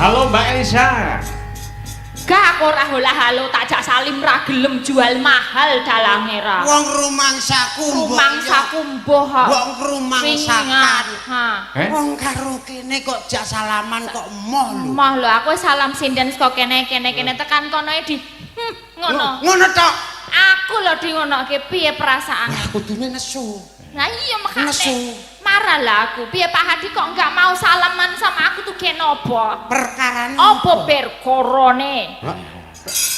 Halo Mbak Elisa. Gak ora hola halo takjak salim ra gelem jual mahal dalange ra. Wong rumangsaku mbok. Rumangsaku mbuh kok. Wong rumangsakan. Wong karo kene kok jak salaman kok emoh lho. Emoh lho aku salam sinden saka kene tekan kono di ngono. Ngono tok. Aku lho di ngonoke piye perasaan. Wah kudune nesu. Nah iya makane. Nesu. Marah lah aku. Piye Pak Hadi kok enggak mau salaman sama aku tuh kenopo? Perkarane opo perkorone?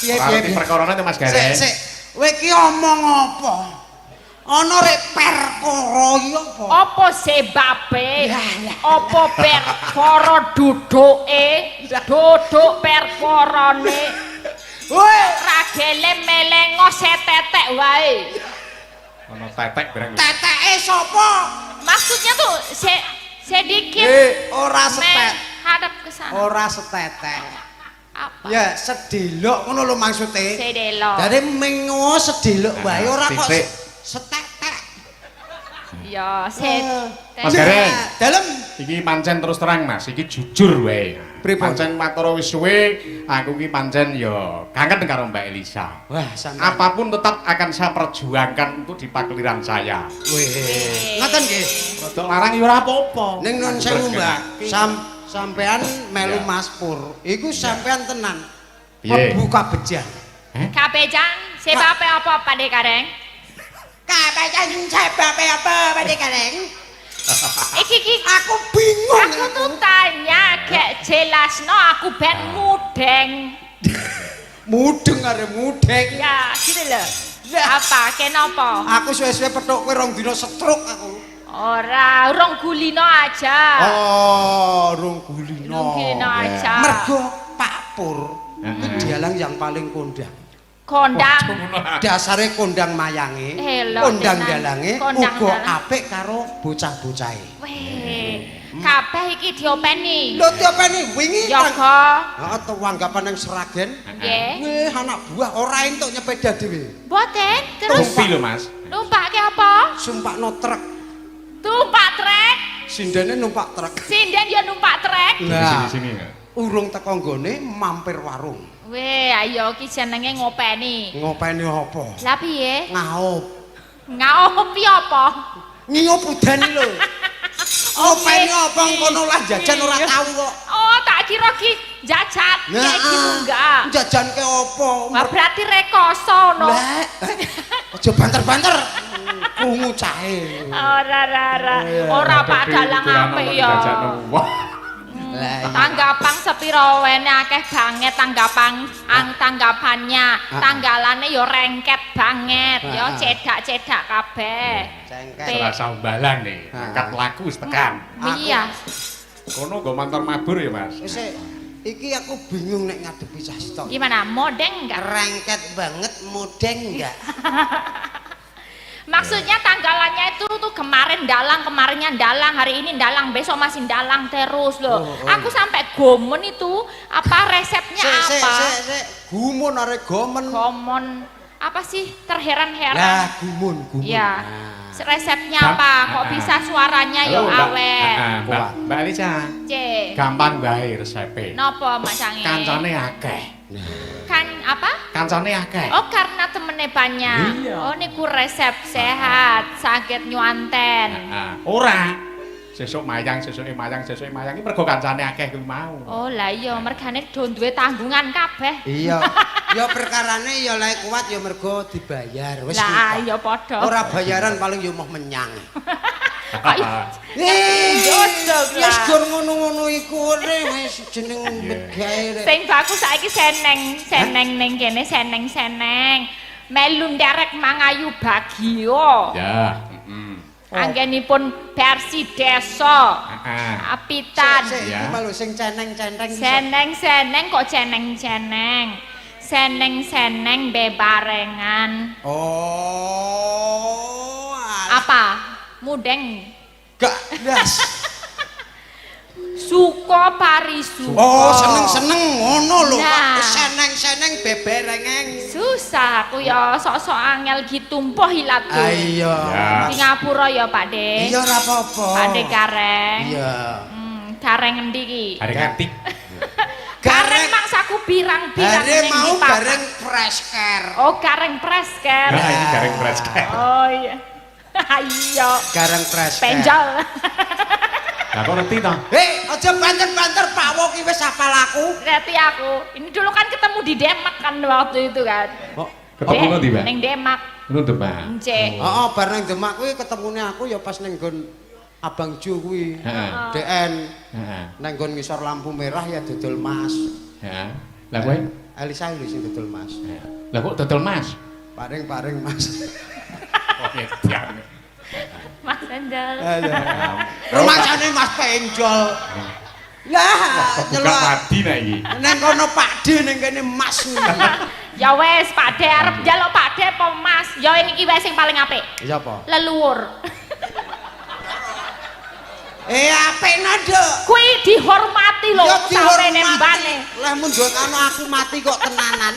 Piye perkorone Mas Gareng? Sik, kowe iki omong apa? Ana rek perkara iki apa? Apa sebabe? Apa perkara duduke? Duduk perkorone. Woi, ra gelem melengo setetek wae. Ono tetek bareng. Teteke sapa? Maksudnya tuh sedikit. Ora setet. Hadap ke sana. Ora setetek. Apa? Ya sedelok ngono lho maksude. Sedelok. Dadi mengo sedelok wae ora kok setetek. Ya, Mas Gareng. Dalem Iki pancen terus terang Mas, iki jujur wae. Pancen matur wis suwe, aku iki pancen ya kangen karo Mbak Elisa. Wah, sampeyan. Apapun tetap akan saya perjuangkan untuk di pakliran saya. Wih. Ngoten nggih. Rodok larang ya ora apa-apa. Ning nun sewu, Mbak. Sampean melu Mas Pur. Iku sampean tenan. Piye? Buka bejan. Kabejan, sebabe apa Pak De Gareng? Kabejan sebabe apa, Pak De Gareng? Iki Aku bingung. aku tuh tanya gak jelas no aku ben mudeng. Mudeng arep mudeng. Ya, gitu loh. Apa? Kenapa? Aku suwe-suwe petuk kowe 2 dina stroke aku. Ora, urung gulino aja. Oh, rung gulino. Rung gulino aja. Mergo Pak Pur dialang yang paling kondang. Kondang. Dasare kondang mayange, Hello, kondang tenan. dalange Kondang uga dalang. apik karo bocah-bocahe. Weh, kabeh iki diopeni. Lho diopeni wingi Yoga. heeh tuwanggapan nang Seragen. Nggih. Weh anak buah ora entuk nyepeda dhewe. Boten, terus Tumpi lho Mas. numpake apa? Sumpakno truk. Numpak trek. Sindene numpak truk. Sinden ya numpak trek. Lah, Sini. urung teko nggone mampir warung. Weh, ayo iki jenenge ngopeni. Ngopeni apa? Lah piye? Ngaup. Ngaopi apa? Ngiyup udane lho. Ngopeni apa ngono lah jajan ora tau kok. Oh, tak kira ki jajan kayak gitu enggak. Jajanke apa? Wah, berarti rekoso no. Lah, aja banter-banter. Krungu cahe. Ora Pak dalang apik ya. Tanggapang sepiro wene akeh banget tanggapannya. Tanggalane ya rengket banget ya cedak-cedak kabeh. Rasa umbalan nih, angkat laku wis tekan. Iya. Kono nggo mantor mabur ya Mas. Wis iki aku bingung nek ngadepi Sastok. Gimana? Modeng enggak? Rengket banget, mudeng enggak? Maksudnya tanggalannya itu tuh kemarinnya dalang, hari ini dalang, besok masih dalang terus loh. Aku sampai gomen itu apa resepnya apa? Gumun arek gomen. Gomen apa sih? Terheran-heran. Lah gumun. Iya. Resepnya apa? Kok bisa suaranya yo awet? Mbak Elisa. C. Gampang bae resepe. Nopo Mas Sange? Kancane akeh. Kan apa? Kancane akeh. Oh karena temennya banyak. Iya. Oh niku resep sehat, sakit nyuanten. Ora. Sesuk mayang iki mergo kancane akeh kuwi mau. Oh lah iya, mergane do duwe tanggungan kabeh. Iya. Ya perkarane ya lek kuat ya mergo dibayar. Wis lah iya padha. Ora bayaran paling ya mau menyang. Jodok lah. Wis gur ngono-ngono iku wis jeneng gawe. Sing bagus saiki seneng ning kene seneng. Melu nderek mangayu bagio. Ya, Anggenipun versi desa. Apitan. Iki malu sing ceneng-centeng. Seneng kok ceneng. Seneng bebarengan. Oh. Apa? Mudeng. Gak das. Suka parisuka. Oh, seneng-seneng ngono lho. Nah. Seneng-seneng beberengeng. Susah aku ya sok-sok angel gitumpuh ilatku. Ayo. Di ngapura ya Pak De. Iya ora apa-apa. Pak De Gareng. Iya. Gareng endi iki? Hari kantik. pirang-pirang Hari ning mau ndi, Pak? bareng presker. Oh, gareng presker. Nah, iki gareng presker. Oh iya. Iya. Gareng presker. Penjol. Lah kok ngerti ta? Hei, aja banter-banter Pak Wo ki wis hafal aku. Berarti aku. Ini dulu kan ketemu di Demak kan waktu itu kan. Oh, Ketemu nang ndi, Mbak? Ning Demak. Ngono to, Mbak. Cek. heeh, bareng Demak kuwi ketemune aku ya pas ning nggon Abang Ju kuwi. Heeh. DN. Heeh. Nang nggon ngisor lampu merah ya dodol Mas. Heeh. Lah kowe? Elisa lho sing dodol Mas. Lah kok dodol Mas? Paring-paring Mas. Oke, siap. Mas Penjol. Rumangsane Mas Penjol. Lah, Buka padi nek iki. neng kono Pakde ning kene Mas. Ya wes, Pakde arep njaluk Pakde apa Mas? Ya iki wae sing paling apik. Ya apa? Leluhur. Apik Nduk. Kuwi dihormati lho Ya sampe dihormati. nembane. Lah mun ngono aku mati kok tenanan.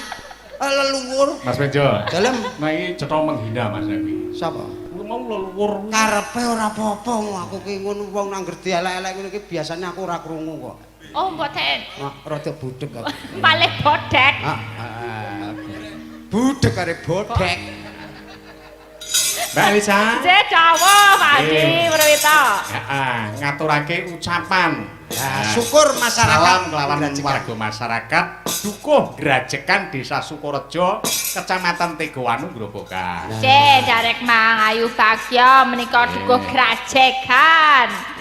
Leluhur. Mas Penjol. Dalem Nah iki cetha menghina Mas iki. sapa? Mau leluhur. Karepe ora apa-apa aku ki ngono wong nang ngerti elek-elek ngono ki biasane aku ora krungu kok. Oh, mboten. Rada budhek aku. Malih bodek. Budhek arek bodhek. Mbak Elisa. Jek Jawa, Pak Adi Prawita. Heeh, ngaturake ucapan. Syukur masyarakat. Salam kelawan Grajekan. warga masyarakat Dukuh Grajekan Desa Sukorejo Kecamatan Tegowanu Grobogan. Cek Darek Mang Ayu Bagya menika dukuh Grajekan.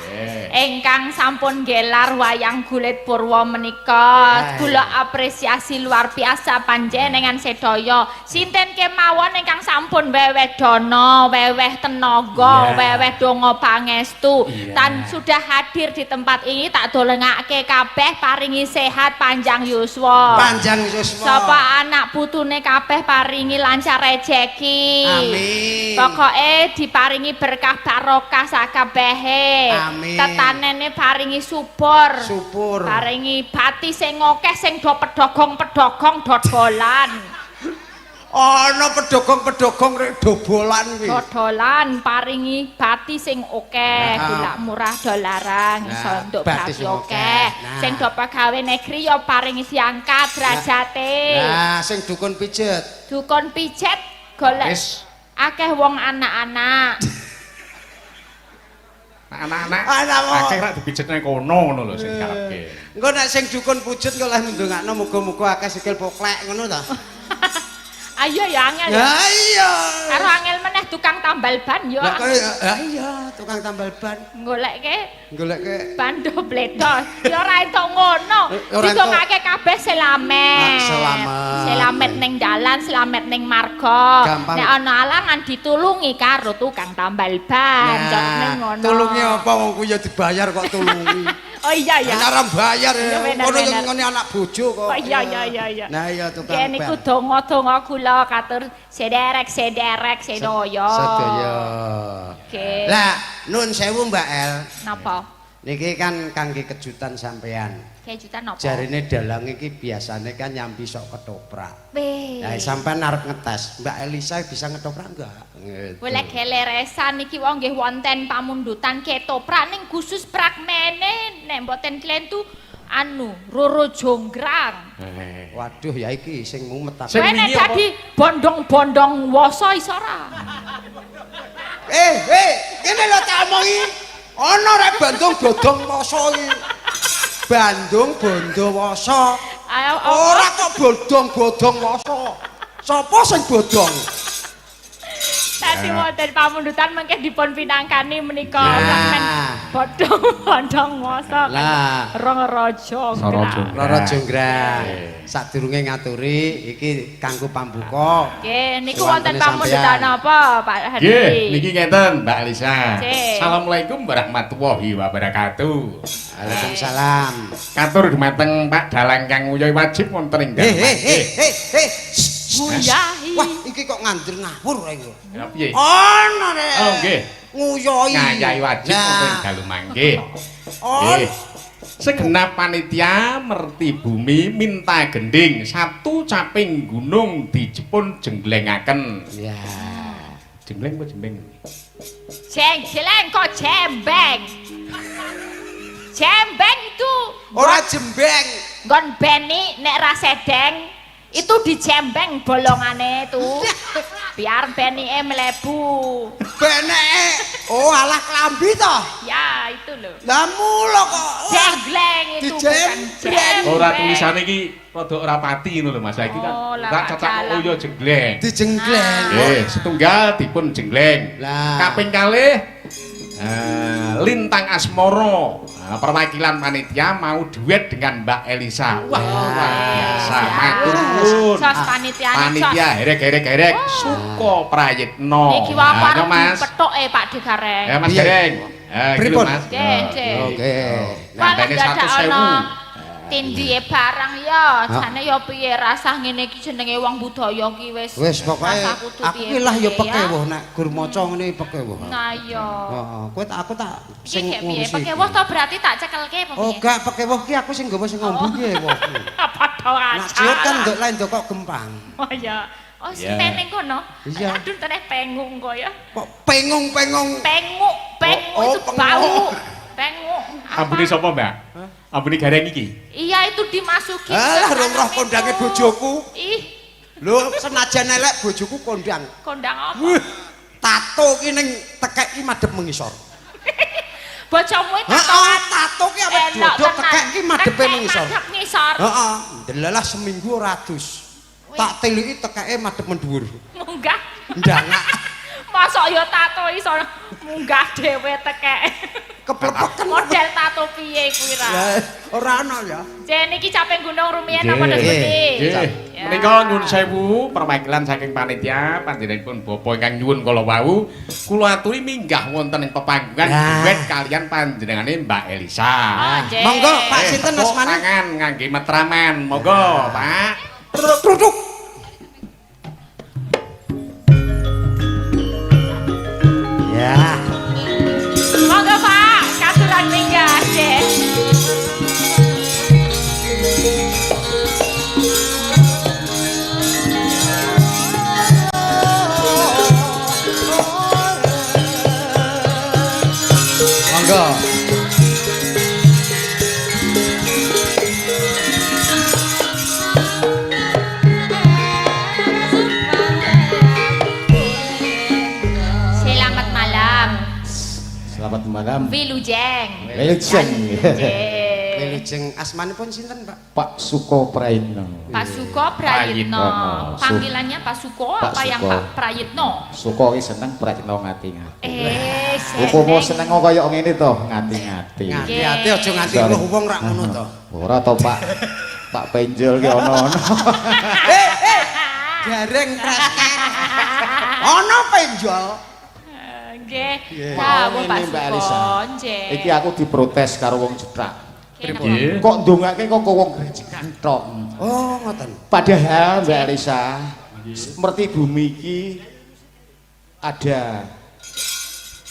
Ingkang sampun gelar wayang gulit purwa menika kula apresiasi luar biasa panjenengan sedaya. Sinten kemawon ingkang sampun weweh dana, weweh tenaga, weweh donga pangestu dan sudah hadir di tempat ini tak dolengake kabeh paringi sehat panjang yuswa. Panjang yuswa. Sapa anak putune kabeh paringi lancar rejeki. Amin. Pokoke diparingi berkah barokah sakabehe. Amin. Tetanene paringi subur. Subur. Paringi bati sing akeh sing do pedhogong-pedhogong dodolan. Ana pedhogong-pedhogong rek dobolan kuwi. Dodolan paringi bati sing akeh, gulak murah dolarang iso nduk bati bati sing akeh. akeh. Sing do pegawe negeri ya paringi diangkat derajate. Nah, sing dukun pijet. Dukun pijet golek Wis. akeh wong anak-anak. Anak-anak Anak wong. akeh rak dipijetne kono ngono lho sing karepke. Engko nek sing dukun pujet kok leh ndongakno muga-muga akeh sikil poklek ngono ta. Ayo ya angel. Ya iya. Karo angel meneh tukang tambal ban yo. Lah kok iya tukang tambal ban. Goleke Bando bledos. Ya ora entuk ngono. Ora entuk. Ditungake kabeh selamet. Selamet. Selamet ning dalan, selamet ning marga. Gampang. Nek ana alangan ditulungi karo tukang tambal ban. Carane ngono. Tulungi apa wong ku ya dibayar kok tulungi. Oh iya ya. Cara bayar Iya, bener, ngono bener. ngene anak bojo kok. Oh iya. Nah iya tukang Kene niku donga-donga kula katur sederek sedaya. Sedaya. Oke. Lah nun sewu Mbak El. Napa? Niki kan kangge kejutan sampean. Kejutan napa? Jarine dalang iki biasane kan nyambi sok ketoprak. Weh. Nah, sampean arep ngetes, Mbak Elisa bisa ngetoprak enggak? Gitu. Boleh geleresan iki wong nggih wonten pamundutan ketoprak ning khusus pragmene nek mboten klentu anu Roro Jonggrang. Waduh ya iki sing mumet ta. Sing Kowe nek wingi apa? dadi bondong-bondong wasa iso ora? Kene lho tak omongi. Ana rek Bandung bodong wasa iki. Bandung bondo wasa. Ayo Ora kok bodong-bodong wasa. Sopo sing bodong? dadi wonten pamundutan mengke dipun pinangkani menika Nah. fragmen bondong-bondong wasa. Lah. Roro Jonggrang. Roro Jonggrang. Sadurunge ngaturi iki kanggo pambuka. Nggih, niku Wantene wonten pamundutan sampean. apa, Pak Hadi? Nggih, niki ngeten Mbak Elisa. Cek. Assalamualaikum warahmatullahi wabarakatuh. Waalaikumsalam. Katur dumateng Pak Dalang kang nguyuh wajib wonten ing dalem. Nguyahi. Wah, iki kok ngandir ngawur iki. Ya piye? Ana rek. Oh nggih. Nguyohi. Ngayahi wajib wonten ing dalem mangke. Nggih. Segenap panitia merti bumi minta gending satu caping gunung dijepun jenglengaken. Ya. Jembleng apa jembeng? Jeng-jeleng kok jembeng. Jembeng itu. Ora jembeng. Nggon beni nek ra sedeng itu dijembeng bolongane itu. Biar benike mlebu. Beneke. Oh, alah klambi to. Ya, itu loh. Lah mula kok. Jenggleng itu bukan jembeng. Ora tulisane iki rada ora pati ngono lho Mas. Saiki kan Oh, lah, tak cocok dalam. oh ya jenggleng. Dijenggleng. Nggih, setunggal dipun jenggleng. Lah. Kaping kalih Lintang Asmara, perwakilan panitia mau duet dengan Mbak Elisa. Wah, luar biasa. Matur nuwun. Sos panitiane Panitia herek Suko Prayitno. Iki wae Nah, arep Mas. dipethoke Pak De Gareng. Ya Mas Iya. Gareng. Iki lho Pripun? Mas. Nggih. Oke. Nambahne 100.000. Tindhihe barang ya, jane ya piye rasah ngene iki jenenge wong budaya ki wis. Wis pokoke rasah kudu aku piye ki lah ya piye pekewuh nek gur maca ngene pekewuh. Nah iya. Heeh, kowe aku tak Sing sing piye? ngurusi. Pekewuh to berarti tak cekelke apa Oh, piye? gak pekewuh ki aku sing nggawa sing ngombe ki wong. Padha Nak aja. ciut kan nduk lain nduk kok gempang. Oh iya. Oh, Ya. teneng kono. Iya. Aduh, teneh pengung kok ya. Kok pengung-pengung. Penguk, pengu Oh, itu penguk. bau. Pengu. Ampune sapa, Mbak? Ampune Gareng iki. Iya itu dimasuki. Alah rong roh kondange bojoku. Ih, Lho, senajan elek bojoku kondang. kondang apa? Tato ki ning tekeki madhep mengisor. Bojomu itu Heeh, tato ki awet enak dodok tenan. tekeki madhepe Tekek mengisor. madhep ngisor. Heeh, ndelalah seminggu ora adus. Tak tiliki tekeke madhep mendhuwur. Munggah. Ndangak. Mosok ya tato iso munggah dhewe tekek. Keplepeken. Model tato piye kuwi ra? Lah, ora ana ya. Jen iki caping gunung rumiyin Nggih. apa ndas Nggih. gede? Nggih. Ya. Menika nyuwun sewu perwakilan saking panitia panjenenganipun Bapak ingkang nyuwun kala wau kula aturi minggah wonten ing pepanggungan Nah. duet kalian panjenengane Mbak Elisa. Oh, nggih. Monggo, Pak sinten tepuk asmane? tangan ngangge metraman. Monggo, Pak. Truk. Ya. Monggo Pak, katuran minggah nggih. Monggo. Selamat malam, Selamat malam. Wilujeng. Wilujeng. Nggih. Wilujeng asmanipun sinten, Pak? Pak Suko Prayitno. Pak Suko Prayitno. Prayitno. Panggilannya Pak Suko Pak apa yang Suko. Pak Prayitno? Suko ki seneng Prayitno ngati-ngati. Hukumu seneng kok kaya ngene to, ngati-ngati. Ngati-ati aja nganti weruh wong rak ngono to. Ora to, Pak. Pak Penjol ki ono-ono. Gareng kresker. Ana penjol. Nggih. Nggih. Dawuh Pak Ini, Mbak Suko. Elisa. Nggih. Iki aku diprotes karo wong cethak. Kenapa? Nggih. Kok ndongake kok wong grejekan tok. Oh, ngoten. Padahal Mbak Elisa, seperti bumi iki ada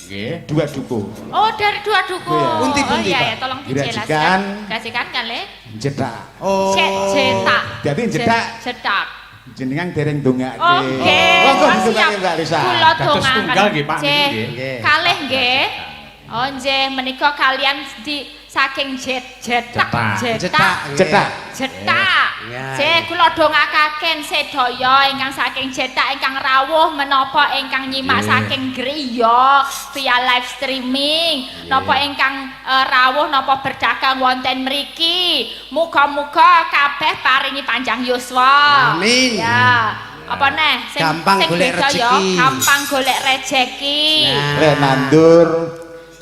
Nggih. 2 duku. Oh, dari dua duku. Iya. Pundi-pundi, Oh iya Pak? ya, tolong Dirajikan. dijelaskan. Kasihkan kali. Jedak. Oh. Cetak. Jadi jedak Cetak. jenengan dereng ndongake. Oke. Monggo Oh, ndongake siap. Mbak Elisa. Kula Dados dongaken. tunggal nggih, Pak, Nggih. niki nggih. Kalih nggih. Oh nggih, menika kalian di saking jetak. Cetak. Cetak. Jetak. Iya. Nggih, kula dongakaken sedaya ingkang saking jetak ingkang rawuh menapa ingkang nyimak saking griya via live streaming, napa ingkang rawuh napa berdagang wonten mriki. Muga-muga kabeh paringi panjang yuswa. Amin. Ya. Apa neh sing Gampang sing golek beda ya, rejeki. gampang golek rejeki. Nah. Lek nandur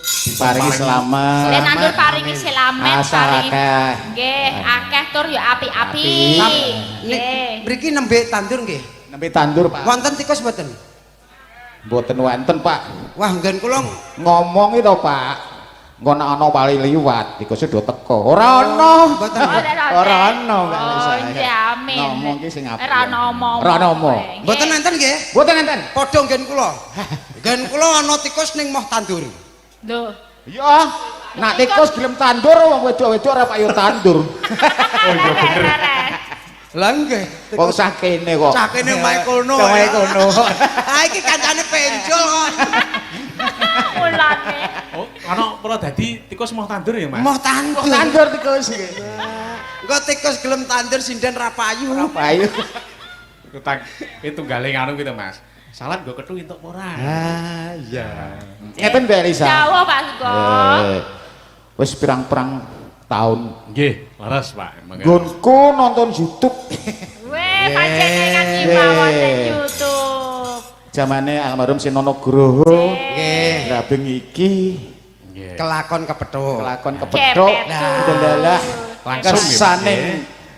diparingi selamat. Len nandur paringi selamet Asal paringi. akeh. Nggih, akeh tur ya api-api. Api. Nggih. Mriki nembe tandur nggih. Nembe tandur, Pak. Wonten tikus mboten? Mboten wonten, Pak. Wah, nggen kula Ngomong itu, Pak. Engko nek ana wali liwat, tikuse do teko. Ora ana. mboten. Ora ana, Mbak Elisa. Oh, jamin. Ngomong ki sing apik. Ora ana omong. Ora ana omong. Mboten enten nggih. Mboten enten. Padha nggen kula. Nggen kula ana tikus ning moh tandur. Lho. Ya, nak tikus gelem tandur wong wedok-wedok ora payu tandur. Oh iya bener. Lah nggih. Wong sakene kok. Cakene mae kono. Mae kono. Ah iki kancane penjol kok. Mulane. Oke. ana kula dadi tikus moh tandur ya, Mas. Moh tandur. Tandur tikus iki. Engko tikus gelem tandur sinden ra payu. Payu. Kutang tunggale ngono kuwi to, Mas. Salat nggo kethu entuk ora? Ah, iya. Ngeten Mbak Elisa. Jawab Pak Sugeng. Wis pirang-pirang tahun Nggih, leres, Pak. Mangga. nggonku nonton YouTube. Weh, panjenengan nyimak wonten YouTube. Zamane almarhum Sinono Groho. Nggih. Rabeng iki Nggih. Kelakon kepethuk. kelakon kepethuk Kepethuk. dalah Langsung nggih, kersane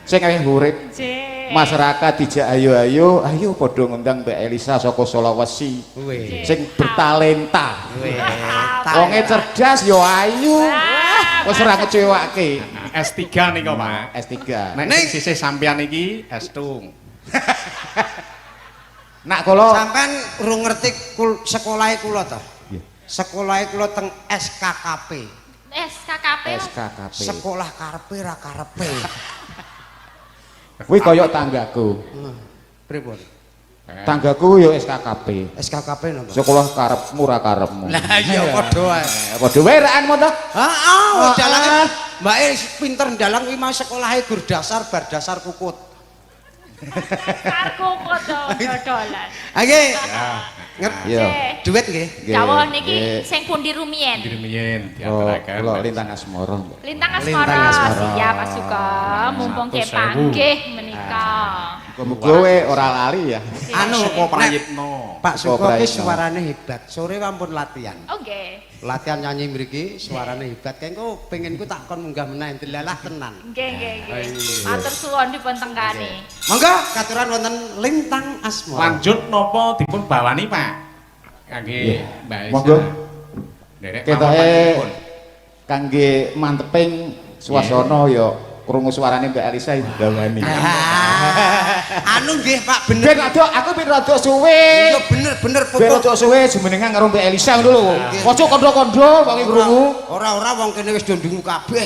sing akeh urip. Jeh. Masyarakat dijak ayo padha ngundang Mbak Elisa saka Sulawesi Weh. sing bertalenta. Weh. Wonge cerdas yo ayu. Wis ora ngecewake. S3 nika, Pak. S3. Nek Ning- sing sisih sampean iki S2. Nak kula Sampean urung ngerti sekolahe kula to? Nggih. Sekolahe kula teng SKKP. SKKP. SKKP. Sekolah karepe ra karepe. Kuwi kaya tanggaku. Pripun? Tanggaku yo SKKP. SKKP napa? Sekolah karepmu ra karepmu. Lah iya padha wae. Padha wae raanmu to. Heeh, dalange Mbak pinter ndalang kuwi mah sekolahe gur dasar bar dasar kukut. Karku foto dodolan. Ha nggih. Ya. Yo. Duit nggih. Nggih, Jawab niki nggih. sing pundi rumiyin? Dirimen Oh, diaturaken. kula lintang asmara. Lintang Lintang asmara. asmara. Siap Pak Sugeng, mumpung ke 100.000. panggih menika. Muga kowe ora lali ya. Anu Sapa nek prayitno? Pak Suko Prayitno. ki suarane hebat. Sore wampun latihan. Oh nggih. Latihan nyanyi mriki suarane hebat. Kengko penginku tak kon munggah meneh delalah tenan. Nggih nggih nggih. Matur suwun dipun tengkani. Monggo katuran wonten Lintang Asmara. Lanjut napa dipun bawani, Pak? Kangge Mbak Elisa. Monggo. Derek Ketoke kangge manteping swasana ya krungu suarane Mbak Elisa digawani. Anu nggih Pak Ben bener. rada aku ben rada suwe. Iya bener Ben foto. rada suwe jumenengan karo Mbak Elisa ngono lho. Ojo kandha-kandha kok krungu. Ora wong kene wis do ndungu kabeh.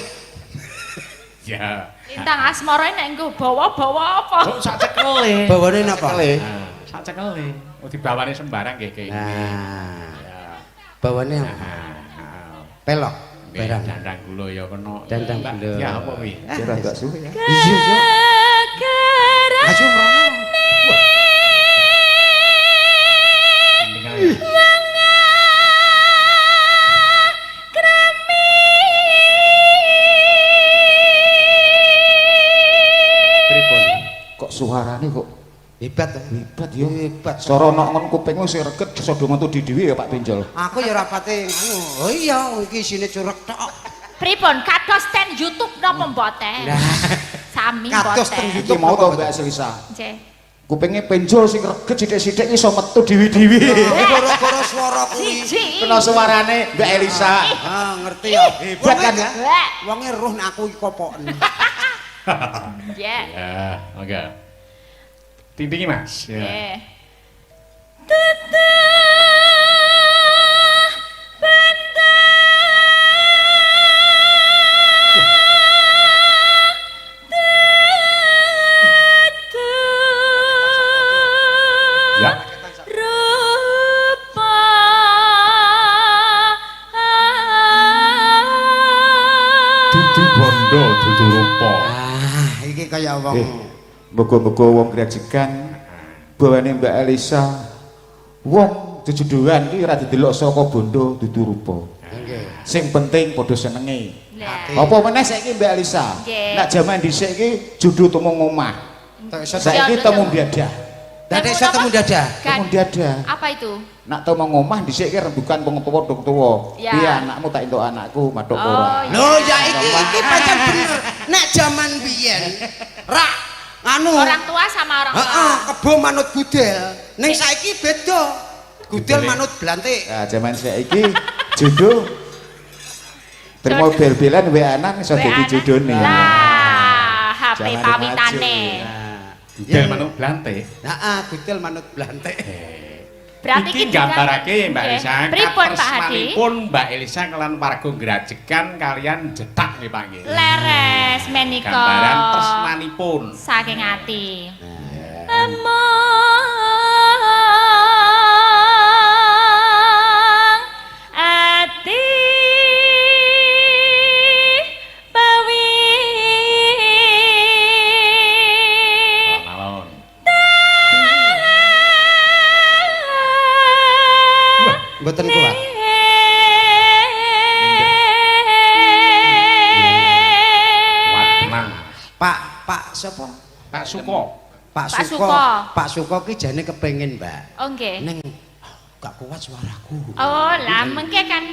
Ya. Lintang asmara nek nggo bawa-bawa apa? Kok sak cekele. Bawane napa? Sak cekele. Oh dibawani sembarang nggih kene. Nah, Ya. bawane apa? Ah. Pelok Nggih, barang. dandang gula ya kena. Dandang Mbak, gula. Ya apa kuwi? Kira agak suwe ya. Iya, iya. Ayo mrono. Pripun? Kok suarane kok Hebat to. hebat ya. Hebat. Cara nok ngon kupingmu sing reget iso do metu di dhewe ya Pak Benjol. Aku ya rapate anu. Oh iya, iki isine curek tok. Pripun kados ten YouTube napa mboten? Nah, Sami kados ten mboten. Iki mau to Mbak Selisa. Nggih. Kupinge Benjol sing reget sithik-sithik iso metu dhewe-dhewe. gara-gara swara kuwi. Siji. Kena suarane Mbak Elisa. Ah, ngerti ya. Hebat kan ya? Wek. Wonge roh nek aku iki kopoken. Nggih. Ya, monggo. Tintingi Mas. Ya. Nggih. Ya. Rupa Dudu bondo, dudu rupa. Ah, iki kaya wong. Muga-muga wong grajegan bawane Mbak Elisa wong jejedohan iki ora didelok saka bondo dudu rupa. Nggih. Sing penting padha senenge. Lah. Apa meneh saiki Mbak Elisa? Nggih. Nek jaman dhisik iki judu temu ngomah. Tok iso Saiki Iya, temu betul. biadah. Dadi iso temu dadah. Temu biadah. Apa itu? Nak temu ngomah dhisik iki rembukan wong tuwa dong tuwa. Ya. Piye anakmu tak entuk anakku matuk Oh, ora. iya. Lho ya iki pancen bener. Nek jaman biyen rak anu Orang tua sama orang tua. heeh kebo manut gudel. Ning saiki beda. Gudel manut blantik. Nah, jaman saiki jodoh terima bel-belan WA-an iso dadi jodone. Lah, HP Jangan pawitane. Budel manuk blante. Heeh, gudel manut blantik. Berarti Iki kita- gambarake Mbak Nggih. Elisa Pripun Pak Hadi? katresnanipun Mbak Elisa kelan warga Grajegan kalian jetak nggih Pak nggih. Leres menika. Gambaran tresnanipun. Saking ati. Emang ati Pak sapa? Pak Suko. Pak Pak Suko. Suko. Pak Suko ki jane kepengin, Mbak. Oh nggih. Ning gak kuat suaraku. Oh, lah mengke kan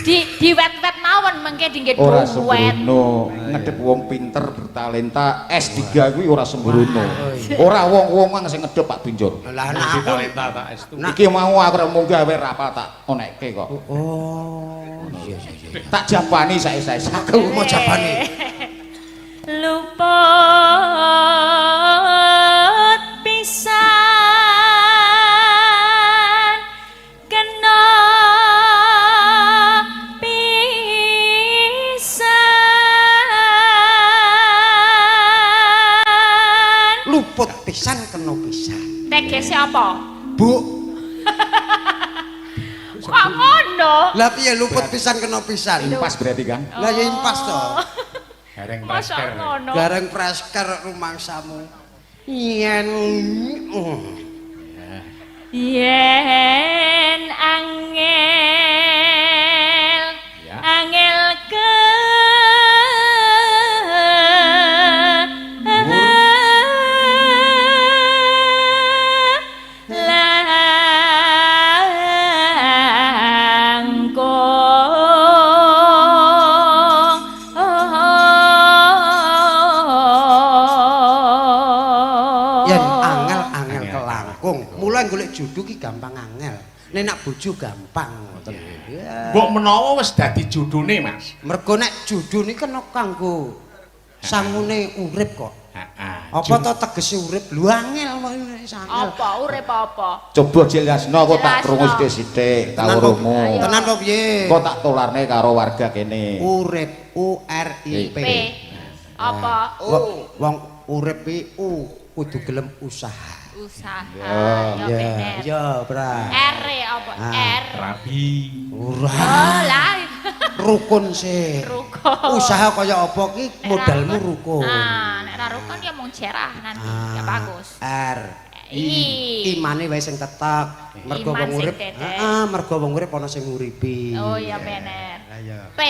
di wet-wet mawon mengke dinggih Ora wet. sembrono, ngedep wong pinter bertalenta S3 kuwi ora sembrono. Ora wong-wong sing ngedep Pak Binjur. Lah nek aku talenta tak estu. Iki mau aku rek munggah wae rapal tak onekke kok. oh iya. Tak jabani sae-sae. Aku mau jabane. Luput pisan kena pisan. Luput pisan kena pisan. Tegese apa? Bu, Kok ngono? lah piye luput pisan kena pisan? Pas berarti kan. Lah ya impas to. Gareng Masa prasker. ngono? Gareng prasker rumangsamu. Yen Yen angel Ya. angel ke yen angel kelangkung. Mulai golek jodoh ki gampang angel. Nek nak bojo gampang ngoten. Ya. Mbok menawa wis dadi judune, Mas. Mergo nek jodoh niki kena kanggo sangune urip kok. Heeh. Apa to tegese urip? Lho angel kok angel. apa urip apa? Coba jelasno kok tak krungu Jelasno. sithik Tenan kawrumu. Tenan apa piye? Kok tak tularne karo warga kene. Urip URIP. P. Apa? Wong urip iki kudu gelem usaha. Usaha. Ya, Ya bener. Ya, Bra. R apa? Ah. R. Rabi. Ora. Oh, lah. Rukun sih. Rukun. Usaha kaya apa ki Nek modalmu ra rukun. Ah, nek ra rukun ya mung jerah nanti. Ya bagus. R. I. Imane wae sing tetep. Mergo Iman wong sing urip. tetek. Heeh, mergo wong urip ana sing nguripi. Oh ya bener. Lah ya. P.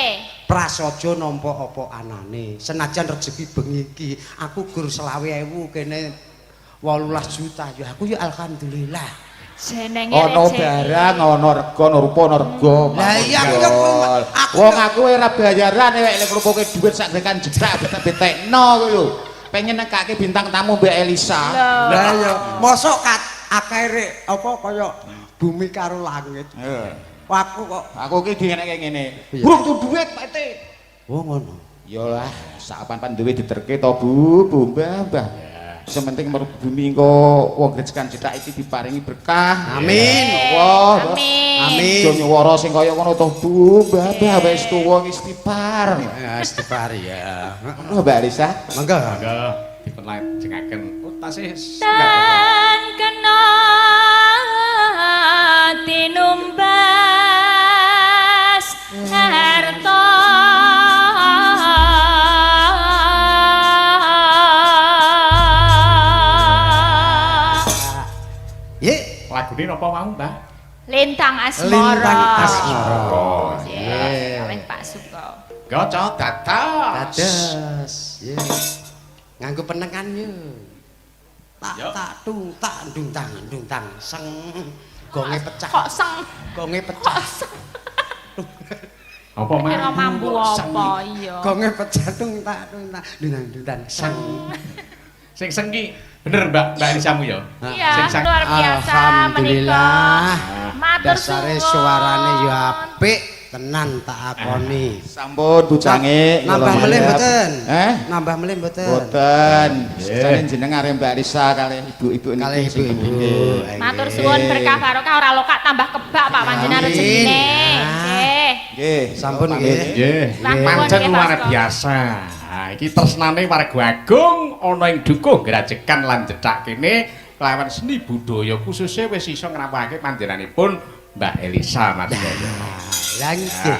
Prasaja nampa apa anane. Senajan rezeki bengi iki aku gur 20.000 kene 18 juta ya aku ya alhamdulillah. Jenenge Ana rezeki. barang, ana rega, ana rupa, ana rega. Lah iya aku ya Wong aku ora bayaran nek lek nglupuke dhuwit sak grekan jedak betek-betekno kuwi lho. Pengen nekake bintang tamu Mbak Elisa. Lah ya mosok akeh rek apa kaya bumi karo langit. Aku kok Aku ki dieneke ngene. Iya. Burung tuh dhuwit Pak Ete. oh ngono. Yalah, sak pan duwe diterke to Bu, Mbah. Sementing bumi engko wong grejekan cedak iki diparingi berkah. Amin. Allah. Amin. Amin. Aja nyuwara sing kaya ngono to Bu, Mbah wis tuwa istighfar. Ya istighfar ya. Ngono Mbak Elisa. Mangga. Mangga dipun lajengaken. Oh, tasih Dan kena tinumbas harta Ye, lagune napa mau, Mbah? Lintang Asmara. Lintang Asmara. Nggih, kalih Pak Suko. Gaca dados. dados. Ye. Nganggo penengan yo. Yo. Tak tung tak dung tang seng gonge pecah. Kok seng? Gonge pecah. Apa mah? Kira mambu apa iya. Gonge pecah dung tak dung seng. Sing sengki bener Mbak Elisamu ya? Iya, Sing sang- luar biasa Alhamdulillah. menika. Matur Dasare suwun. suarane yo apik tenan tak akoni. Sampun bujange Nambah melih mboten? Nambah melih mboten? Boten. Jane jeneng arep Mbak Elisa kalih ibu-ibu niki. Kalih sing ibu-ibu. penting. Matur suwun berkah barokah ora lokak tambah kebak Pak panjenengan Amin. rezekine. Ah. Nggih. Nggih, Sampun pamit. nggih. Nggih, Nggih. pancen Nggih, luar Mas Ko. biasa. Nah, iki tresnane warga agung ana ing dukuh grajekan lan cedhak kene kelawan seni budaya khususnya wis iso ngrawakake panjenenganipun Mbak Elisa Mas. Lah nggih.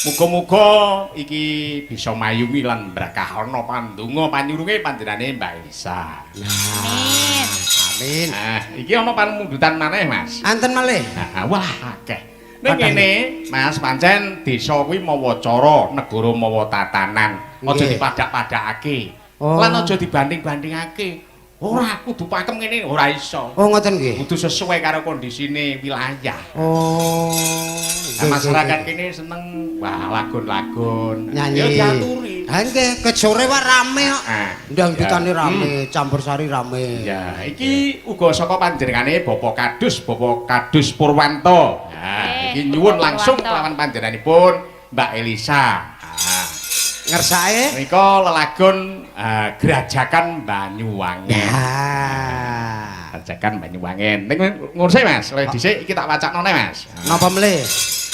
Muga-muga iki bisa mayungi lan brakahana pandonga panyurunge panjenengane Mbak Elisa. Amin. Amin. Nah, iki ana pamundutan maneh, Mas. Anten malih. Nah, wah akeh. Ning ngene, Mas, pancen desa kuwi mawa cara, negara mawa tatanan. Aja dipadak-padakake. Lan aja dibanding-bandingake. Ora kudu pakem ngene, ora iso. Oh, ngoten nggih. Kudu sesuai karo kondisine wilayah. Oh. Masyarakat kene seneng wah lagun-lagun. Nyanyi. Ya diaturi. Ha nggih, kejore wae rame kok. Ndang-dutane rame, campursari rame. Ya, iki uga saka panjenengane Bapak Kadus Purwanto. Nah, iki nyuwun langsung kelawan panjenenganipun Mbak Elisa. Ngersake Menika lelagon Grajakan Banyuwangen. Grajakan Banyuwangen. Ning ngurse Mas, oleh dhisik iki tak wacakno Mas. napa mleh?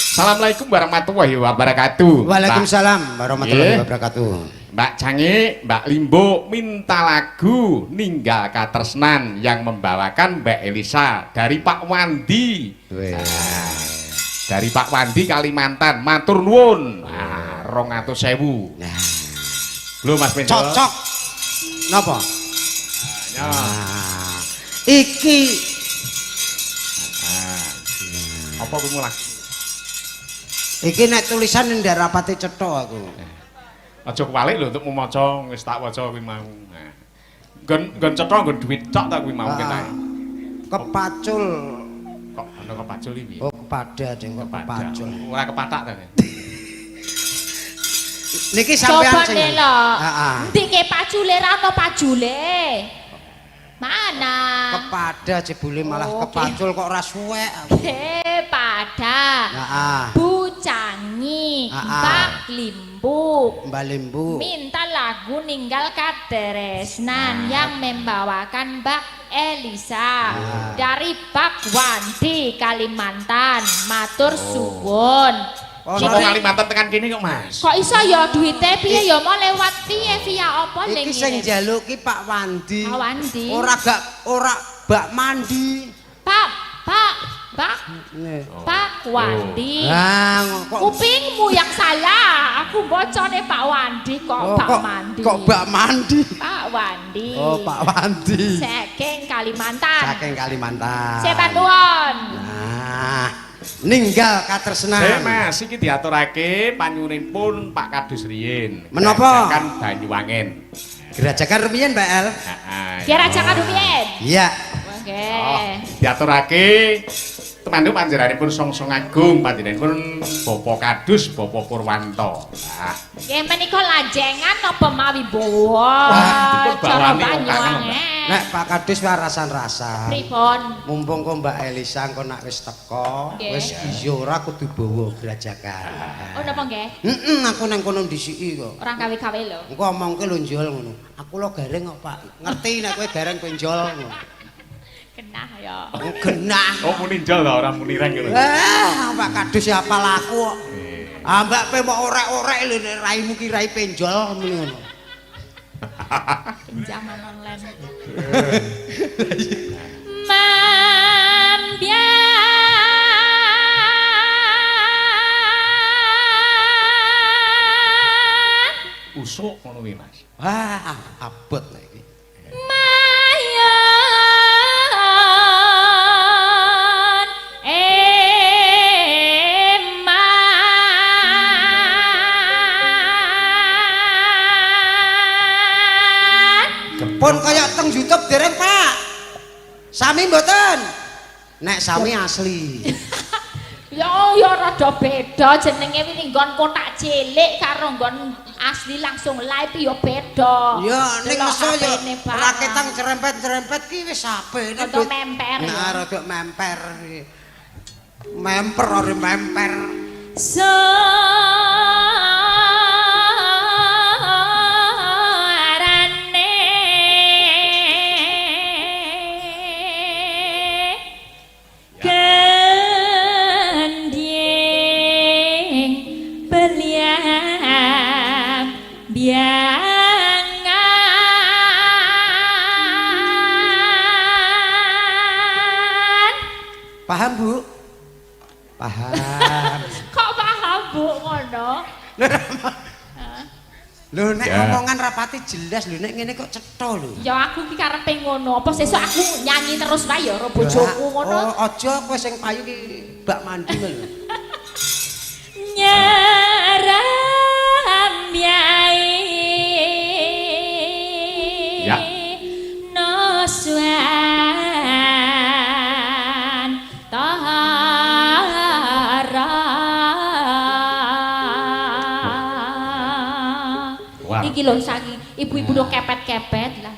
Assalamualaikum warahmatullahi wabarakatuh. Waalaikumsalam warahmatullahi wabarakatuh. Mbak Cange, Mbak Limbo minta lagu Ninggal Katresnan yang membawakan Mbak Elisa dari Pak Wandi. Dari Pak Wandi Kalimantan, matur nuwun. 200.000. Nah, Lho Mas Penjo. cocok. Napa? Iki Apa kuwi mulak? iki nek tulisan ndak rapati cetha aku. Aja kewalik lho untuk maca wis tak waca kuwi mau. Nah. Nggon cetha nggon dhuwit cok ta kuwi mau ketae. Kepacul. Kok ana kepacul iki? Oh, kepada ding kok kepacul. Ora kepatak ta. Niki sampean Coba sing. Nela. Heeh. Ndike pacule ra ono pajule. Mana? Kepada jebule malah Oh, kepacul kok ora suwek. Pada. Heeh. Bucangi, Mbak Limbu. Mbak Limbu. Minta lagu Ninggal Katresnan yang membawakan Mbak Elisa dari Pak Wandi Kalimantan. Matur suwun. Sapa Kalimantan tekan kene kok Mas? Kok iso ya duwite piye ya mau lewat piye via apa ning Iki sing njaluki Pak Wandi. Pak Wandi. Ora bak mandi. Pak Wandi. Kok Kupingmu yang salah. Aku bocone Pak Wandi kok Pak Mandi. Kok bak mandi? Pak Wandi. Oh, Pak Wandi. Saking Kalimantan. Saking Kalimantan. Sepan nuwun. Nah, Ninggal Katresnan. Mas, iki diaturake panyuwunipun Pak Kadus riyin. Menapa? Kan Banyuwangen. Gerajakan rumiyin, Mbak El. Heeh. Kira jangan rumiyin. Iya. Oke. Diaturake temandu panjenenganipun Songsong Agung, panjenenganipun Bapak Kadus, Bapak Purwanto. Nah, Nggih menika lajengan napa mawi bawa? Wah, dipun Cara bawani kok kangen, Banyuwangen. Nek Pak Kadus wae rasan-rasan. Pripun? Mumpung kok Mbak Elisa engko nak wis teko, Nggih. wis iya ora kudu bawa gerajakan. Oh napa nggih? Aku nang kono ndisiki kok. Orang gawe-gawe lho. Engko omongke lho njol ngono. Aku lo gareng kok, Pak. Ngerti nek kowe gareng kowe njol ngono. Kenah ya. Oh, genah. oh muni njol to ora muni reng ngono. Pak Kadus ya apal aku kok. Mbak pe mau orek-orek lho nek raimu ki rai penjol ngono. Pinjaman online. Mambian Usuk ngono kuwi Mas. Wah, abot lek iki. Mayan Pun kaya teng YouTube dereng, Pak. Sami mboten? Nek sami asli. ya rada beda jenenge wingi nggon kotak cilik karo nggon asli langsung live ya beda. Ya ning Delok meso ya HP-ne barang. raketang cerempet-cerempet ki wis apik. Rada memper ya. Nah, rada memper. Memper ora memper. Sarane gending beliang biangan. Paham, Bu? Paham. Kok paham Bu ngono? Lho nek Ya. omongan rapati jelas lho nek ngene kok cetha lho. Ya aku ki karepe ngono. Apa sesuk aku nyanyi terus wae ya karo bojoku ngono. Oh, aja kowe sing payu ki bak mandi lho. nyaram yai Ya. noswan tahara Wah. iki lho saking ibu-ibu do kepet-kepet lah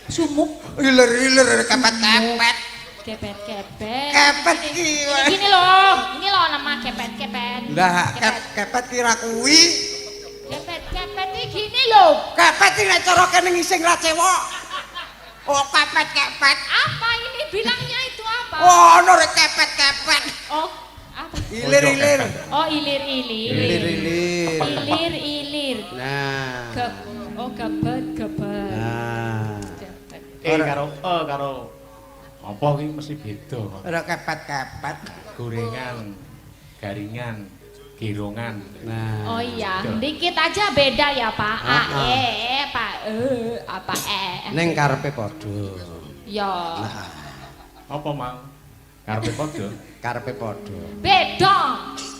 sumuk Iler-iler kepet-kepet. kepet-kepet Kepet ki. ini loh nama kepet-kepet Lah, kepet kira kuwi. kepet-kepet iki gini loh Kepet iki nek cara kene ngising ra cewek. Oh, kepet-kepet. apa ini bilangnya itu apa Oh, ono rek kepet-kepet. oh apa Ilir-ilir. oh ilir-ilir Ilir-ilir. ilir-ilir Nah. oh kebet-kebet Nah. Karo apa iki mesti beda kok. Ora kepet-kepet. Gorengan, garingan, girongan. Nah. oh iya dikit aja beda ya Pak Pak apa Ning karepe padha. ya Apa mau? Karepe padha. Karepe padha. beda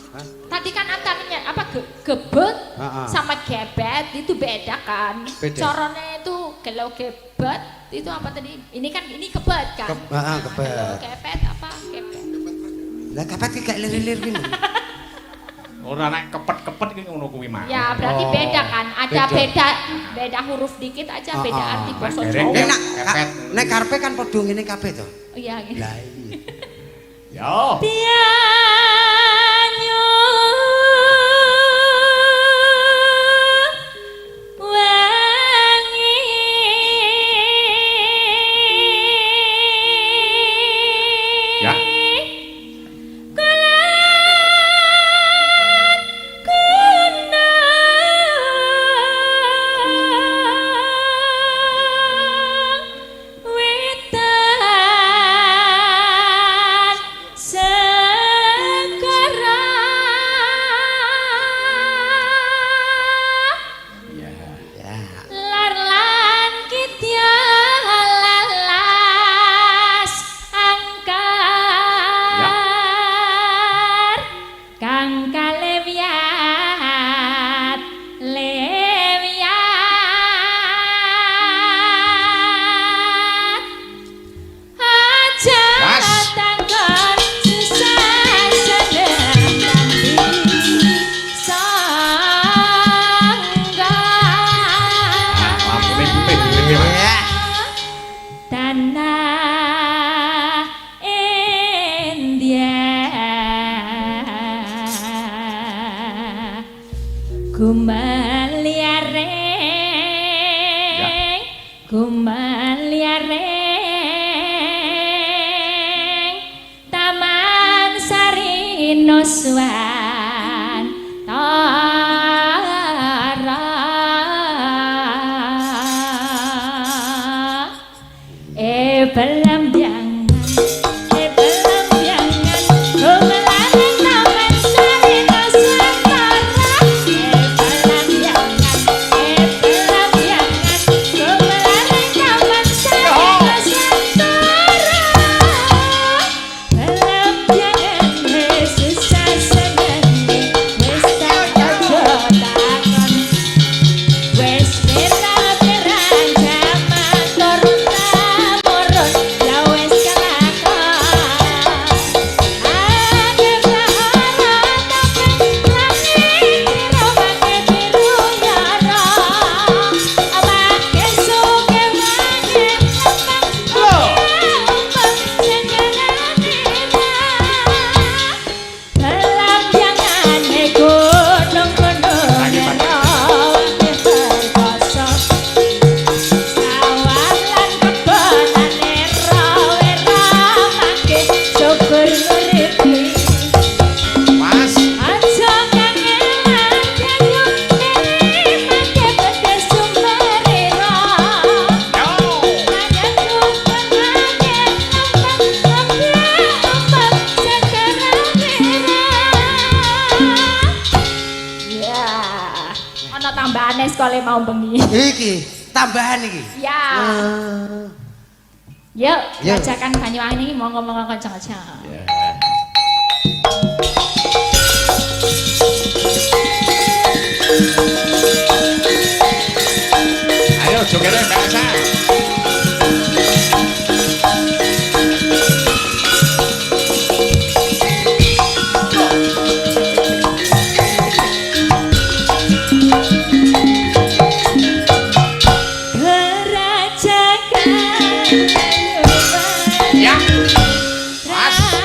Hah? tadi kan antaranya apa gebet Heeh. sama gebet itu beda kan Beda. corone itu kalau gebet itu apa tadi ini kan ini gebet kan Heeh, gebet. kalau gebet apa gebet Lah kepet ki gak ilir-ilir ki. Ora nek kepet-kepet iki ngono kuwi mah. ya berarti Oh, beda kan ada beda. beda huruf dikit aja beda Heeh. arti basa Dereng, Jawa Nek kepet. nek karepe kan padha ngene kabeh to. Oh, iya gitu. Lah iya. Yo. Pianyo wangi Ya. Kulan kuna wetan sekarang Ya. Ya. lar lan kitya lalas angkar kang kalewiat lewiat aja Mas. tanggon susah sedang nanti Lampune putih sangga iki, Mas. Ya. tanah India kumaliareng kumaliareng taman sari noswan tara belambiangan belambiangan kumelaring taman sari nusantara belambiangan belambiangan kumelaring taman sari nusantara belambiangan susah senenge wis tak ojo takon wis pira-pira jaman turun temurun ya wis kelakon ade berharap tapi langit biru pakai biru yara pakai suke langit lembang belambiangan gunung-gunung Lagi, Pak. yang perkoso sawah lan kebonan era-era syukur nguripi Mas. aja kangenan jayu ini make beda sumerira Yo. hanya tumpah langit lembang sekarang ya ana tambahane sekali mau bengi Iki tambahan iki. ya Ah. yuk Yuk. bacakan Banyuwangi monggo-monggo kencang-kencang Ya. jogete Mbak Elsa. Ya. Mas.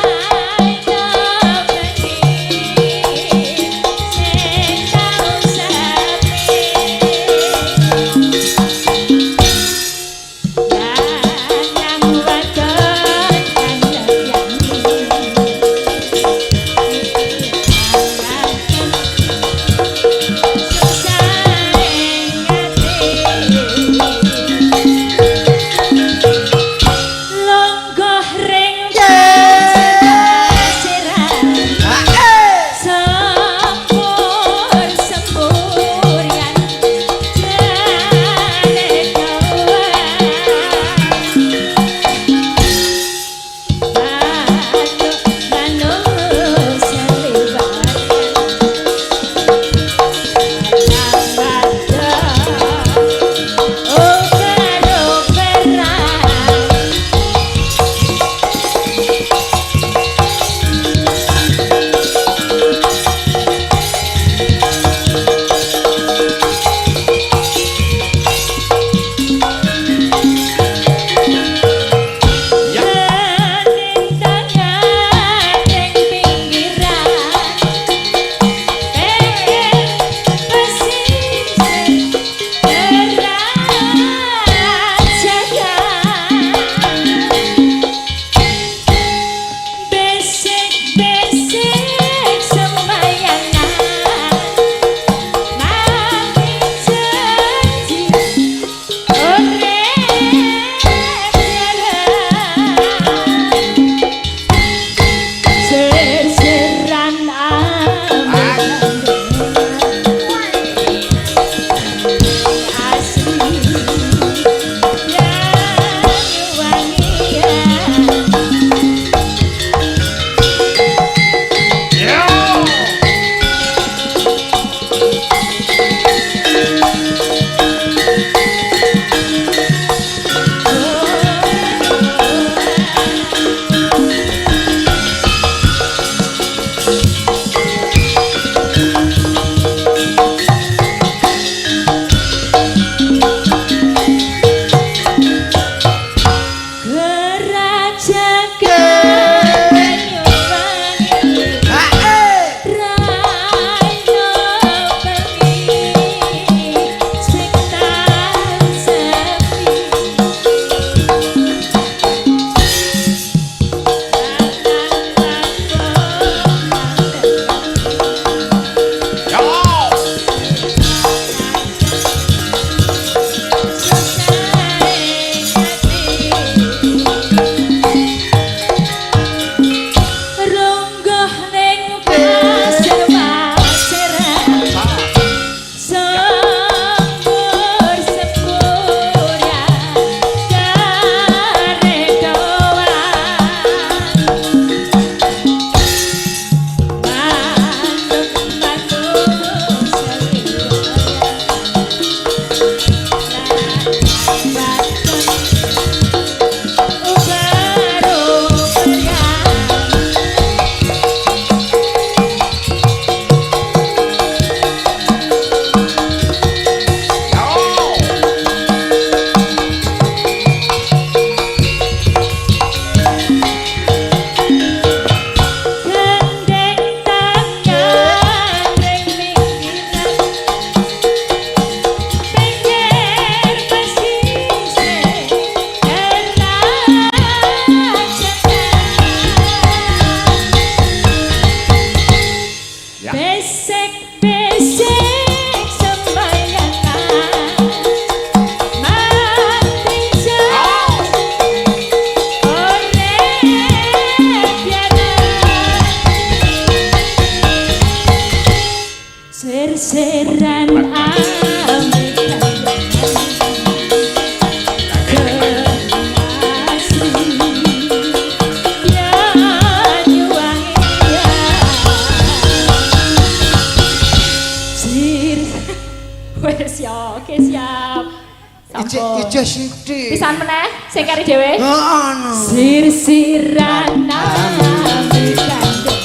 Ijo sithik. Pisan meneh sing kari dhewe. Ngono. Sir-siran nami kandung.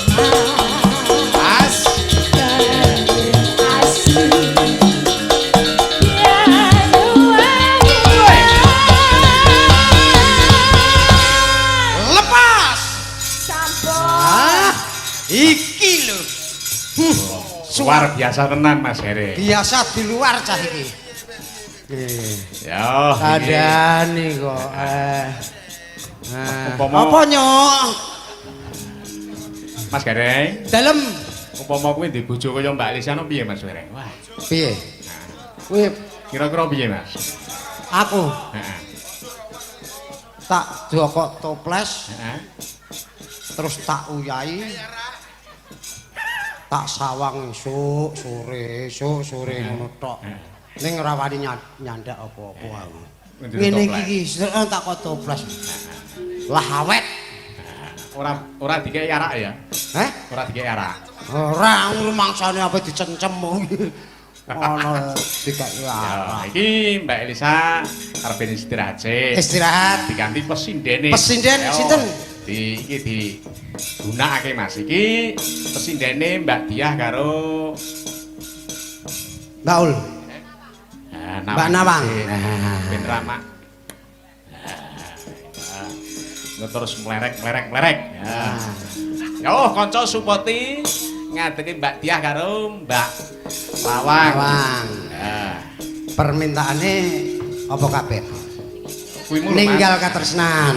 Mas. Lepas. Sampun. Iki lho. Luar biasa tenan Mas Here. Biasa di luar cah iki. Ya, Kadani kok. Apa nyok? Mas Gareng, Dalem umpama kuwi ndek bojo kaya Mbak Elisa no piye Mas Gareng? Wah, piye? Kuwi kira-kira piye Mas? aku Heeh. tak dokok toples Heeh. terus tak uyahi. Tak sawang esuk sore ngono tok. Ning ora wani nyandak apa-apa aku. Ngene iki tak kok toples. Lah awet. Ora dikek arak ya? Heh? Ora dikek arak. Ora rumangsane apa dicencem. Ono dikek Ya, arak. iki Mbak Elisa arep istirahat sih. Istirahat. Diganti pesindene. Pesinden Ayo, sinten? Iki digunakake Mas. Iki pesindene Mbak Diah karo Mbak Ul. Mbak Nawang. Ben Rama. Terus melerek. Ya. Yo, kanca Supoti ngadeki Mbak Diah karo Mbak Lawang. Lawang. Ya. Permintaane apa kabeh? Kuwi mulu, Mas. Ninggal katresnan.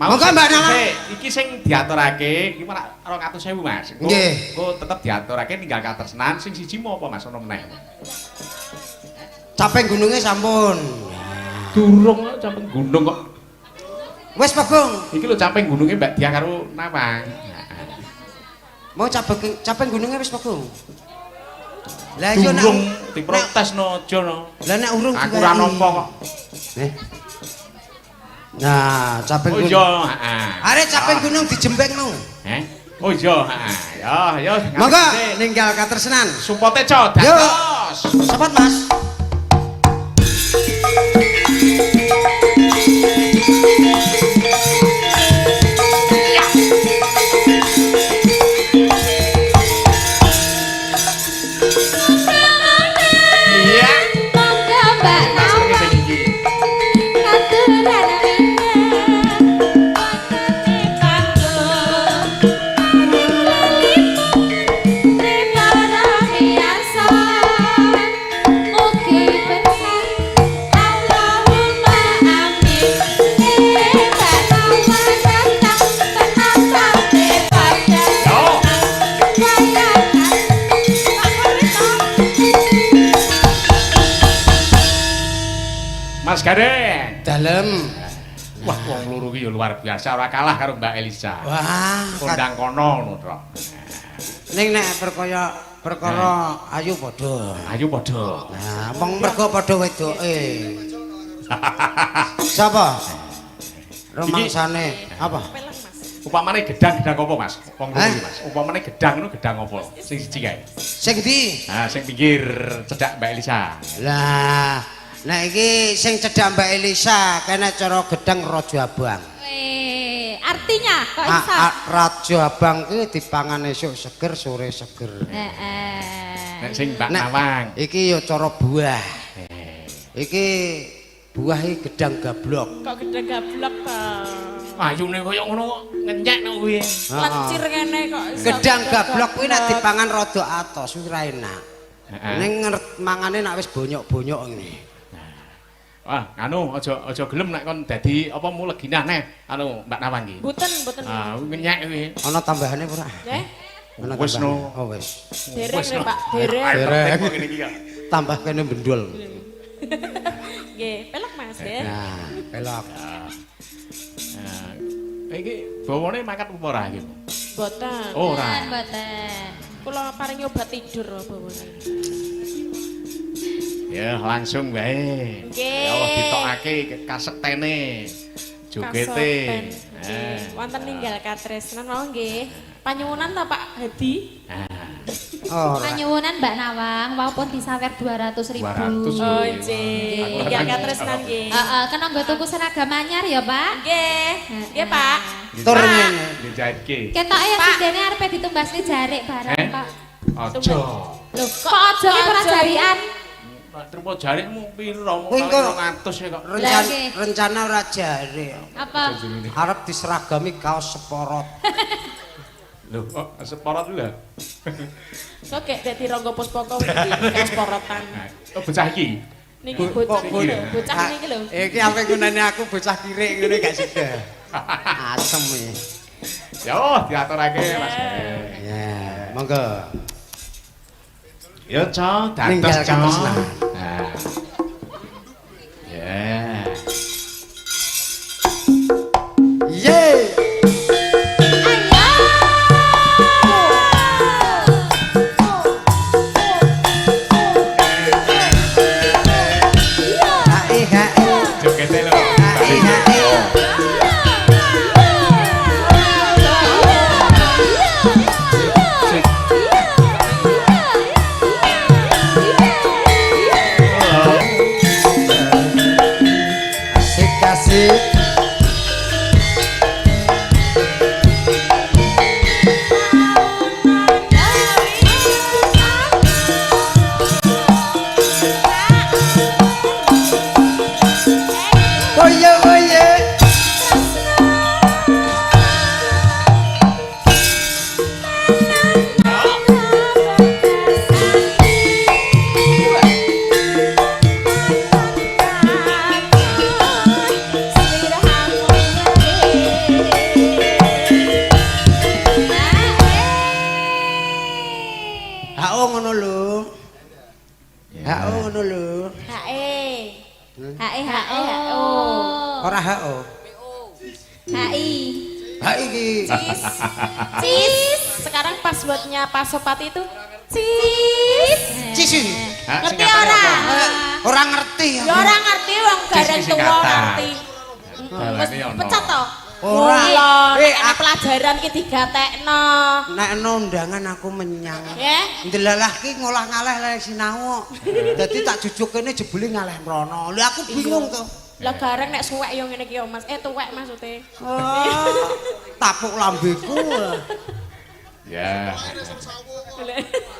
Mau Monggo Mbak Nawang. Iki sing diaturake iki malah 200.000 Mas. Nggih. Kok tetep diaturake ninggal katresnan sing siji mau apa Mas ono meneh. Caping gununge sampun. Durung kok camping gunung kok. Wis Bagong, Iki lho caping gununge Mbak Diah karo Nawang. mau caping gununge wis Bagong. Lah iya Durung nek diprotesno aja no. lah nek urung Aku ora nampa kok. Nah, caping Oh gunung. iya, heeh. Arek caping gunung dijembekno. Oh iya, heeh. Ya, Monggo ninggal katresnan. Supote co, Yo. dados. Sobat Mas. Iya. Monggo Mbak Mas Nawang. sing iki. Aturan wonten panggung. Tripara biasa. Mugi berkah. Allahumma amin. Mbak Nawang datang penonton daripada Yo. Mas Gareng. Dalem. Wah, wong loro iki ya luar biasa, ora kalah karo Mbak Elisa. Wah, Kondang kono ngono tok. ning nek perkara ayu padha. Ayo padha. Nah, wong mergo padha wedoke. Sapa? Romangsane apa? Upamane gedang apa, Mas? Wong loro Hah? iki, Mas. Upamane gedang ngono gedang apa? Sing siji kae. Sing ndi? Nah, sing pinggir cedak Mbak Elisa. Lah, nek iki sing cedhak Mbak Elisa kene cara gedang raja abang. Artinya kok iso? Raja abang kuwi dipangan esuk seger sore seger. Nek sing Mbak Nek Nawang. iki ya cara buah. Iki buah iki gedang gablok. Kok gede gablok to? Ayune koyo ngono kok ngenyek no kuwi. Lencir kene kok iso. Gedang gede gablok kuwi nek dipangan rada atos kuwi ora enak. Ning mangane nek wis bonyok-bonyok ngene. Wah, anu aja gelem nek kon dadi apa muleginah neh anu Mbak Nawang iki. Mboten. Ah, ngenyek kuwi. Ana tambahane ora? Nggih. Ana Wis tambahane? no. Oh wis. Derek Wis, nih, no. Pak. Derek. Derek. Kok ngene iki ya. Tambah kene bendol. Nggih, pelek Mas nggih. Nah, pelok. Nah, iki bawane mangkat apa ora iki? Mboten. Oh, ora. Mboten. Kula paringi obat tidur bawane. Ya, langsung wae. Nggih. Ya Allah ditokake kasektene. Jogete. Kasopen. Wonten ninggal katresnan mau nggih. Panyuwunan ta Pak Hadi? Panyuwunan Mbak Nawang, wau pun disawer 200.000. 200. Oh, nggih. Nggih akeh tresnan nggih. Heeh, kena nggo tuku seragam anyar ya, Pak? Nggih. Nggih, Pak. Tur ngene. Dijahitke. Ketoke ya sidene arepe ditumbasne jarik barang, Pak. Aja. Lho, kok aja ki ora jarikan? Terima jarikmu piro? Kuwi kok 200 ya kok. Rencana ora jare. Apa? Arep diseragami kaos seporot. Lho, kok seporot lho. Kok gek dadi Rangga Puspaka iki sporotan. Oh, bocah iki. Niki bocah iki lho, bocah niki lho. Iki apa gunane aku bocah kirik ngene gak sida. Asem iki. Ya, diaturake Mas. Ya, monggo. Ya, Cok, dados Ninggal Cok. katresnan. Nah. Ya. Ye. Hae hae. Jogete lho. Hae hae. Asik asik. Oye oye. Hao ngono lho. Hao ngono lho. Hae. HE. Ora hao. HI. Ha iki. Cis. Sekarang passwordnya Pak Sopati itu Cis. Cici. ngerti ora? Ora ngerti. Ya ora ngerti wong gareng Cis tuwa singkatan. ngerti. Balane ono. Pecat to. Ora. Nek pelajaran ki digatekno. Nek ana undangan aku menyang. Ya. Ndelalah ki ngolah ngaleh lek sinau. Dadi tak jujuk kene jebule ngaleh mrono. Lha aku bingung to. Lah gareng nek suwek yo ngene iki yo Mas. Tuwek maksude. Tapuk lambeku. Ya.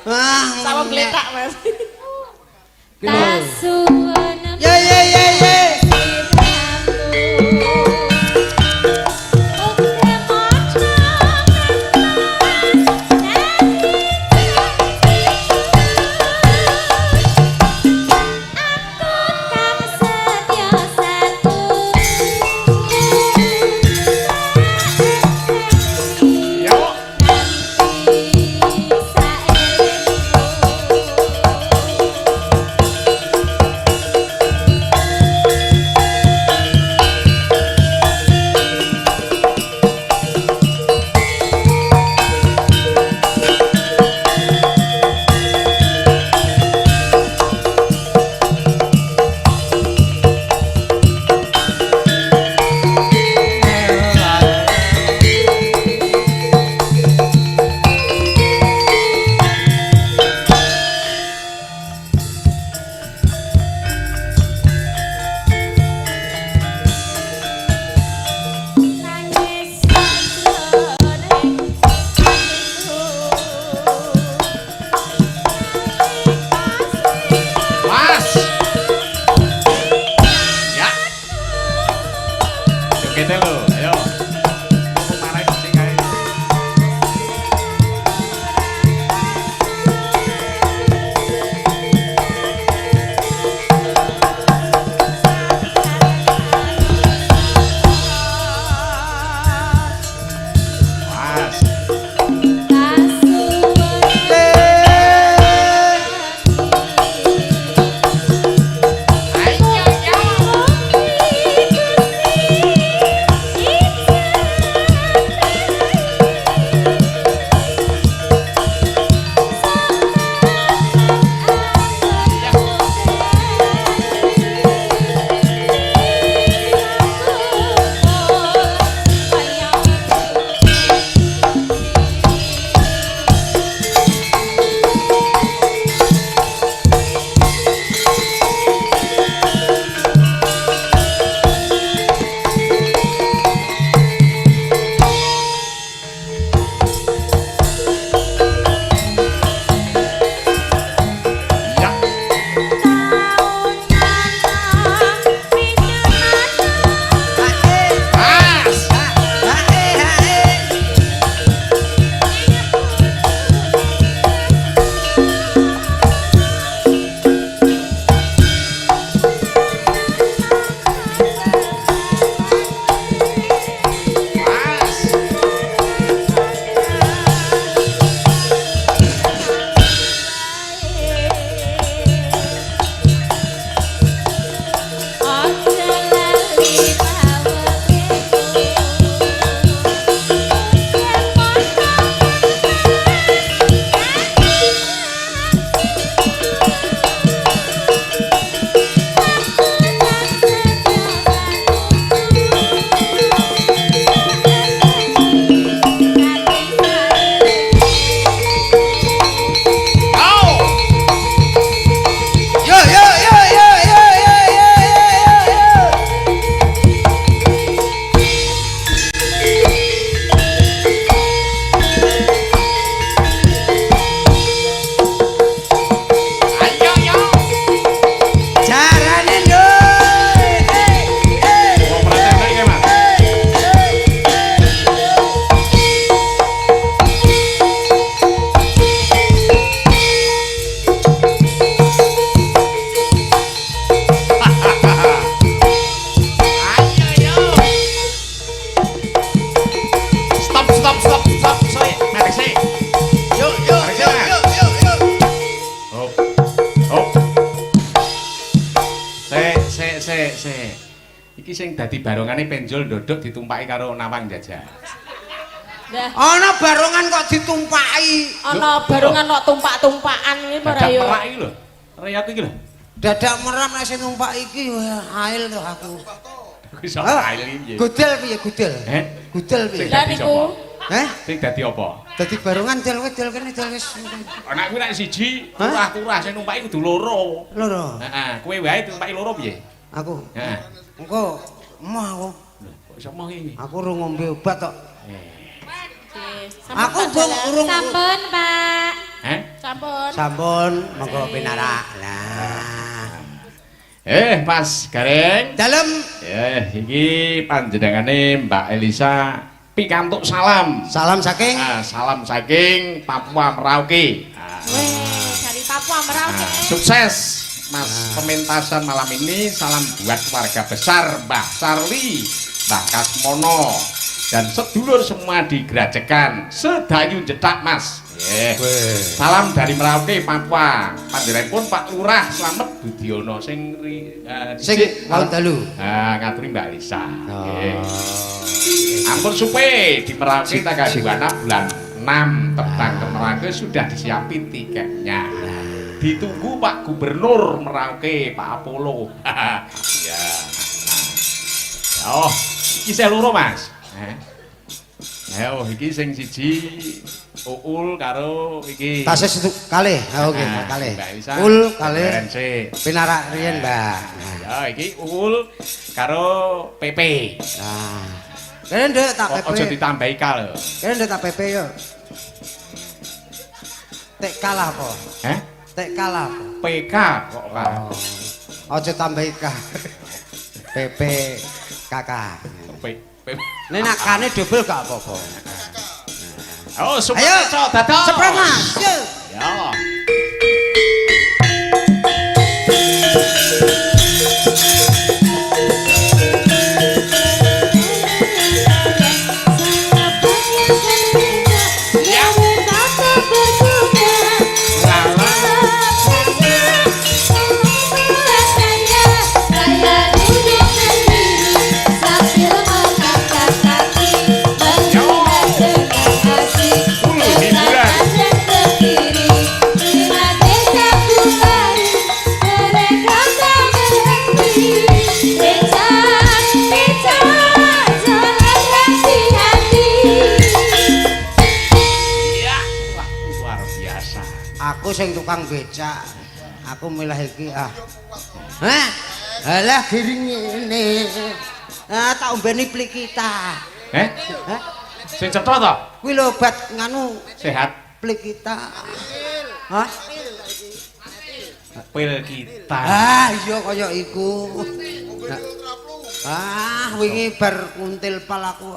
Ah, Sawo gletak Mas. Tasuwana. Ye ye ye ye. Mas. Ya. Jogete lho, ayo. Aku marahi sing kae. Mas. Iki sing dadi barongane penjol ndodok ditumpaki karo nawang jajah. Lah, Ana barongan kok ditumpaki. ana barongan kok tumpak-tumpakan iki ora Dadak yo. merak iki lho. Reyat iki lho. Dadak meram nek sing numpak iki wah, ail to aku. Wis Ah, ail iki. Gudel piye gudel? Heh? Gudel piye? Lah niku Heh? Sing dadi apa? Dadi barongan del kene del wis Anak kuwi nek siji, Hah? turah-turah sing numpaki kudu loro. loro. Heeh, kowe wae tumpaki loro piye? Aku. Heeh. Engko emah aku. Kok iso moh iki? Aku urung ngombe obat tok. sampun Aku tak jalan. urung Sampun, Pak. Heh? Sampun. sampun monggo pinarak. Lah. Mas Gareng. Dalem Iki panjenengane Mbak Elisa pikantuk salam. salam saking Salam saking Papua Merauke. Weh, dari Papua Merauke. Sukses Mas pementasan malam ini. Salam buat keluarga besar Mbah Sarli, Mbah Kasmono, dan sedulur semua di Grajegan sedayu jedak Mas. Salam dari Merauke Papua. Panjenenganipun Pak Lurah Slamet Budiono sing wau dalu. ngaturi Mbak Elisa. Ampun supe di Merauke tanggal 26 bulan 6 terbang ke Merauke sudah disiapin tiketnya. Ditunggu Pak Gubernur Merauke, Pak Apollo. Ya. Oh, iki saya loro Mas. Iki sing siji Uul karo iki. Tases itu kalih. Ha oke, kalih. Mbak Elisa. Ul kalih. Rense. Pinarak riyen, Mbak. Ya, iki Uul karo PP. Nah. Kene ndek tak Ojo PP. ditambahi K lho. Kene ndek tak PP yo. Tek kalah apa? Heh? Tek kalah apa? PK kok K. Ojo tambahi K. PP kakak. P. Nek nak kane double gak apa-apa. Oh, Ayo, Ayo, dados. Sepret Mas. Yo. Ya. Aku sing tukang becak. Aku milih iki ah. Hah? Alah giring ngene. Tak ombeni plikita. Heh? Hah? Sing cetha to? Kuwi lho obat nganu Sehat. plikita. Hah? Pil kita. Ah, iya kaya iku. Wingi bar kuntil pal aku.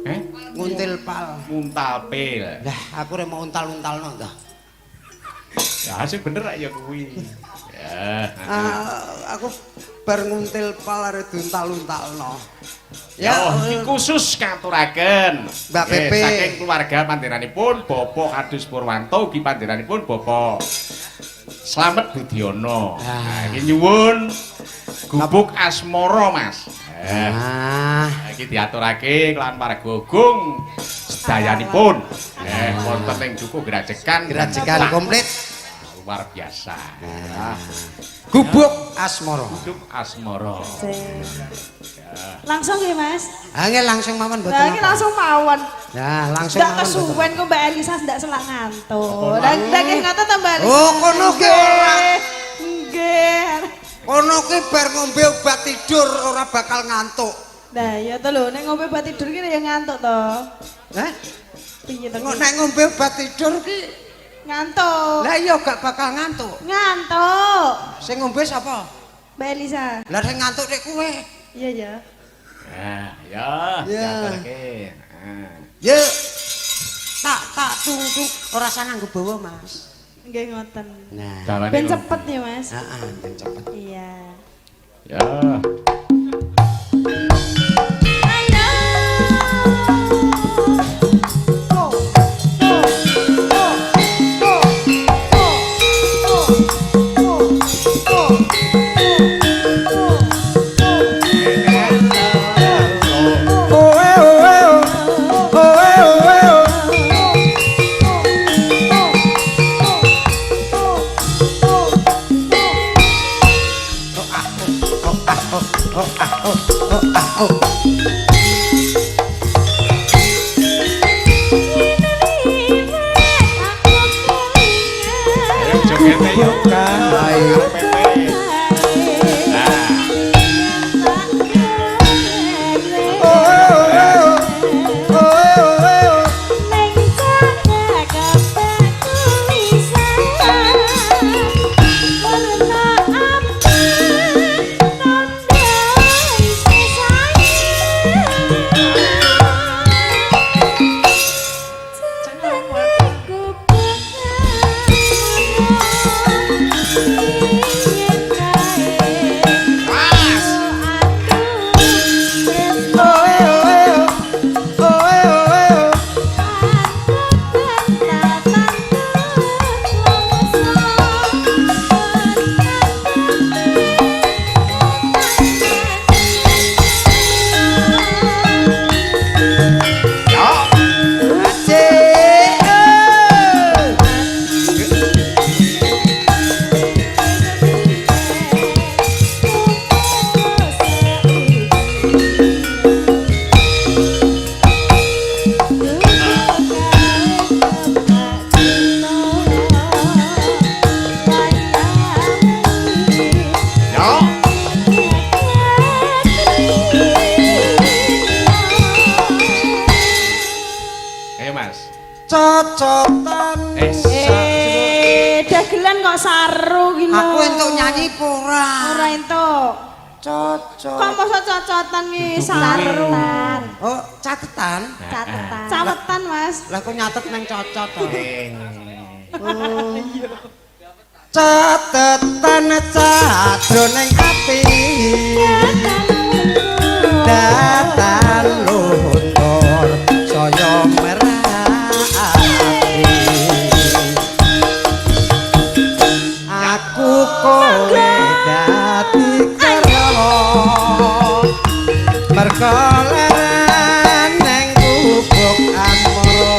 Heh? Kuntil pal. Muntal pil. Lah, aku rek mau untal-untalno ta. Ya sing bener ya kuwi. Ya. Aku bar nguntil pal arek diuntal-untalno. Ya, iki khusus katuraken Mbak Pepe. saking keluarga panjenenganipun Bapak Kadus Purwanto ugi panjenenganipun Bapak Slamet Budiono. Nah, iki nyuwun gubuk asmara, Mas. Iki diaturake kelawan para Gogung sedayanipun. Wonten ing Dukuh Grajegan komplit luar biasa. gubuk asmara. Gubuk asmara. Langsung ya Mas. Angel langsung mawon mboten. Nah, ini langsung mawon. Ya, langsung Ndak mawon. kesuwen kok Mbak Elisa ndak selak ngantuk. Dan nggih ngantuk ta Mbak Elisa. Oh, kono ki ora. Nggih. Kono ki bar ngombe obat tidur ora bakal ngantuk. Nah, ya to lho, nek ngombe obat tidur ki ya ngantuk to. Hah? Piye to? Nek ngombe obat tidur ki Ngantuk. lah iya gak bakal ngantuk. Ngantuk. Sing ngombe sapa? Mbak Elisa. Lah sing ngantuk nek kowe. Iya ya. Ya, diaturake. Ya. Tak tunggu ora usah nganggo bawa, Mas. Nggih ngoten. Nah, Ben cepet ya Mas. heeh, ben cepet. Iya. Ya. Ayo joget yuk. Ayo. Cocotan. Dagelan kok saru gini. Aku entuk nyanyi pura. Ora entuk. Cocok. Kok masa cocotan ki saru. Oh, catetan. Catetan. Catetan, Mas. Lah kok nyatet nang cocot to. Catetan cadroning ati. Datan luntur saya merah. Aku kowe dadi karo mergo leren ning gubuk asmara.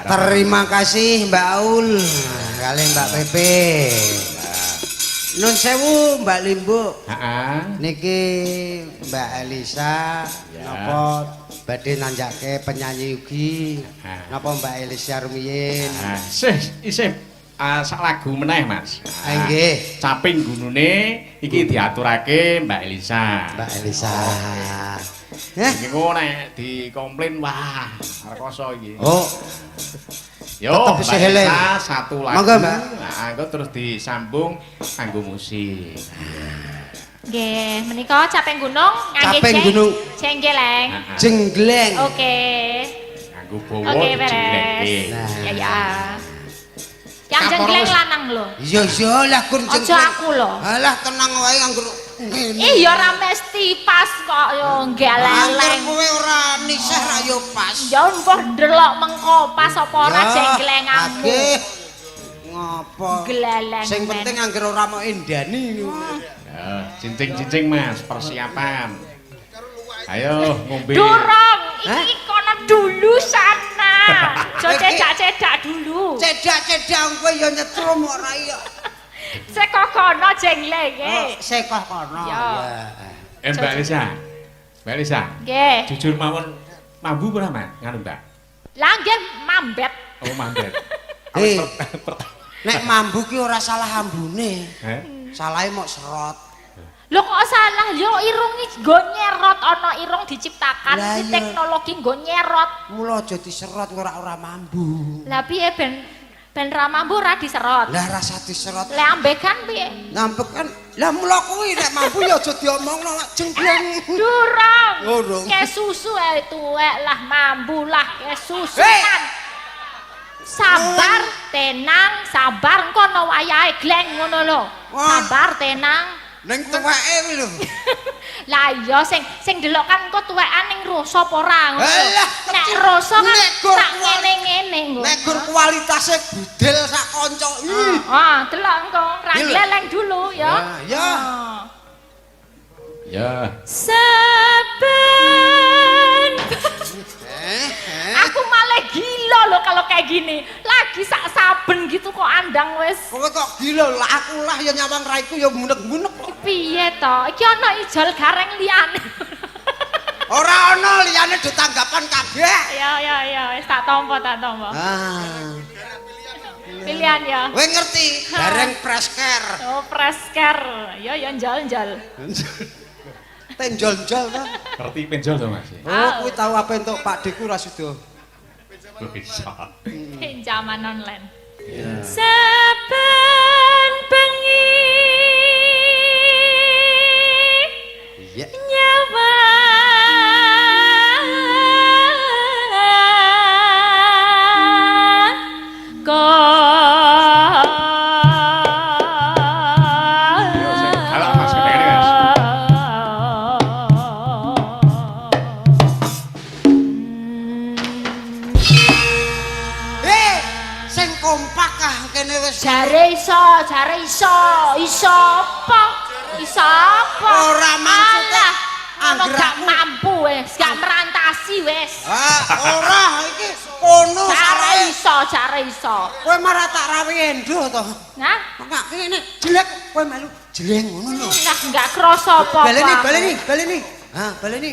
Terima kasih Mbak Aul kali Mbak Pepe. Nun sewu Mbak Limbu. Niki Mbak Elisa napa badhe nanjake penyanyi ugi. Napa Mbak Elisa rumiyin. Isih sak lagu meneh Mas. Nggih. Caping gunune iki diaturake Mbak Elisa. Mbak Elisa. Iki kok nek dikomplain wah rekoso iki. Oh. Yo, Tetep isih eling. satu lagu. Monggo, Mbak. Nah, engko terus disambung kanggo musik. Nggih, menika caping gunung ngangge Caping gunung. jenggeleng. Jenggleng. Oke. Kanggo bawa Oke, dijenglengke. beres. Nah. Ya. Yang Kaporo jenggleng wis- lanang lho. Iya iya lah kun Aja jenggleng. aku lho. Alah tenang wae anggur ngene. Iya ora mesti pas kok yo Anggur geleleng. kowe ora nisah ra yo pas. Ya mbah ndelok mengko pas apa ora Ya, jengglengmu. agih. Ngopo? Geleleng. Sing men. penting anggur ora mau endani. Ya, cincing-cincing Mas, persiapan. Ayo ngombe. Durung, Hah? iki kono dulu sana. Jo cedak-cedak dulu. Cedak-cedak kowe yo nyetrum ora iya. Seko kono jenglenge. Sekoh kono. Ya. Mbak Elisa. Mbak Elisa. Nggih. Jujur mawon mambu ora Mas? Nganu Mbak. Lah nggih mambet. Oh, mambet. Nek mambu ki ora salah ambune. Heh. Salahe mok serot. Lho kok salah yo irung iki nggo nyerot ana irung diciptakan Lah iki iya. teknologi nggo nyerot. Mula aja diserot ora mambu. Lah piye ben ra mambu ora diserot. Lah rasa diserot. Lah ambekan piye? Ngambek kan. Lah mula kuwi nek mambu ya aja diomongno lak jenggleng. Durung. Durung. Ke susu tuwek lah mambu lah ke susu Hei. kan. Sabar, tenang, sabar engko ana wayahe gleng ngono lho. Wah. Sabar, tenang. Ning tuweke kuwi lho. Lah iya sing delok kan engko tuwekan ning rasa apa ora ngono. Alah, Nek kecil. rasa kan Nek gur tak kuali- ngene-ngene ngono. Nek gur kualitase budel sak kanca. Ah, delok engko ra Iya lho. gleleng dulu ya. Ya. Ya. Saben. Eh. Aku malah gila loh kalau kayak gini. Lagi sak saben gitu kok andang wis. Kowe kok gila lah aku lah ya nyawang raiku ya munek-munek. Piye to? Iki ana ijol gareng liyane. Ora ana liyane do tanggapan kabeh. Ya wis tak tampa. Ah. Pilihan ya. Kowe ngerti gareng presker. Oh, presker. Ya njal-njal. Tenjol-jol ta. Ngerti penjol to Mas? Oh, kuwi tahu apa entuk Pak Deku ra sida. Bisa. Pinjaman online. Saben bengi Iya. nyawa Yo, sing galak, Mas, kedengeran, Mas. Sing kompak ah kene wis. Jare iso apa? Iso apa? Ora maksudnya Alah, ono angger gak aku- mampu wis, gak merantasi wis. Ora iki kono Jare iso. Kowe marah tak rawi endo to. Nah, Enggak kene jelek kowe melu jeleng ngono lho. nah gak krasa apa-apa. Baleni. Ha, baleni.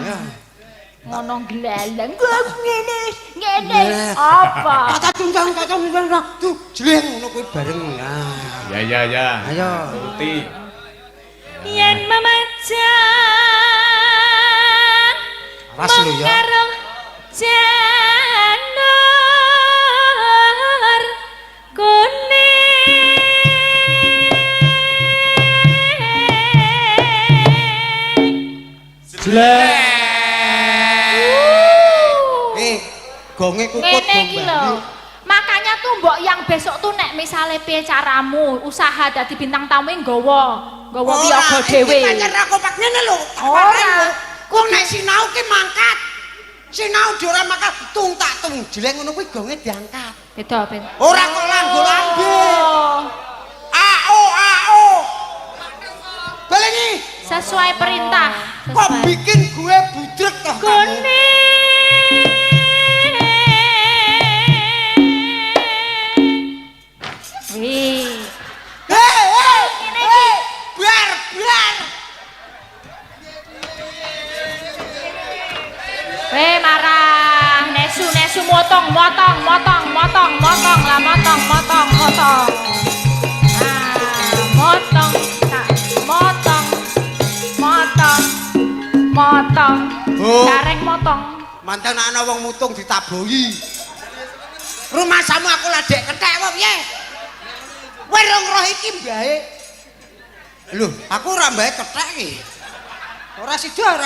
Ya. Ngono gleleng. Kok ngene Nah. apa? Kata tunggang tuh jeleng ngono kowe bareng. Nah. Ya. Ayo. Turuti. Yen memacan Awas lho ya. mengarung janur kuning. Jelek. Gonge kukut Ngene iki lho. gombali. Makanya tuh mbok yang besok tuh nek misale piye caramu usaha dadi bintang tamu nggawa wiyaga dhewe. Iki pancen aku pak ngene lho. Ora. Kok nek sinau ki mangkat. Sinau ora mangkat tung tak tung jeleng ngono kuwi gonge diangkat. Beda, Ben. Ora kok langgo-langgo. Oh, AO. Baleni. sesuai perintah. Kok bikin gue budrek toh kamu? Wih. Hei, biar. Weh marah, nesu motong lah motong. motong. Ah, motong, tak motong. Motong. Motong. Oh. Gareng motong. Mantan ana wong mutung ditabohi. Rumah samu aku lah dek kethek wong piye? Kowe rong roh iki mbae. Lho, aku ora mbae kethek iki. Ora sida.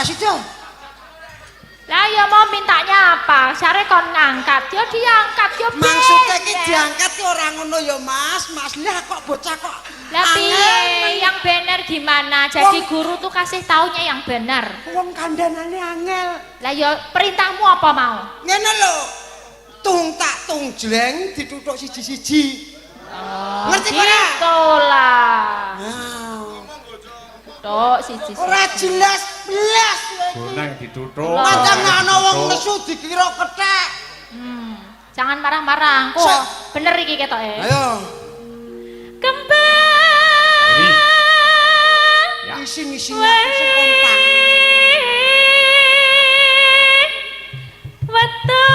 Lah ya mau mintanya apa? Sare kon ngangkat, yo diangkat yo. Maksudnya iki diangkat ki ora ngono ya Mas. Mas lah kok bocah kok. Lah piye? Yang benar gimana? Jadi guru tuh kasih taunya yang benar. Wong kandhanane angel. Lah ya perintahmu apa mau? Ngene lho. Tung tak tung jleng dituthuk siji-siji. Oh, ngerti ora? Gitu lah. Ah. Tok siji. Ora jelas blas. Bonang dituthuk. Mantan ana wong nesu dikira kethek. Jangan marah-marah. Kok bener iki ketoke. Ayo. Kembang. Ya. Isi-isi sing kompak. Wetu.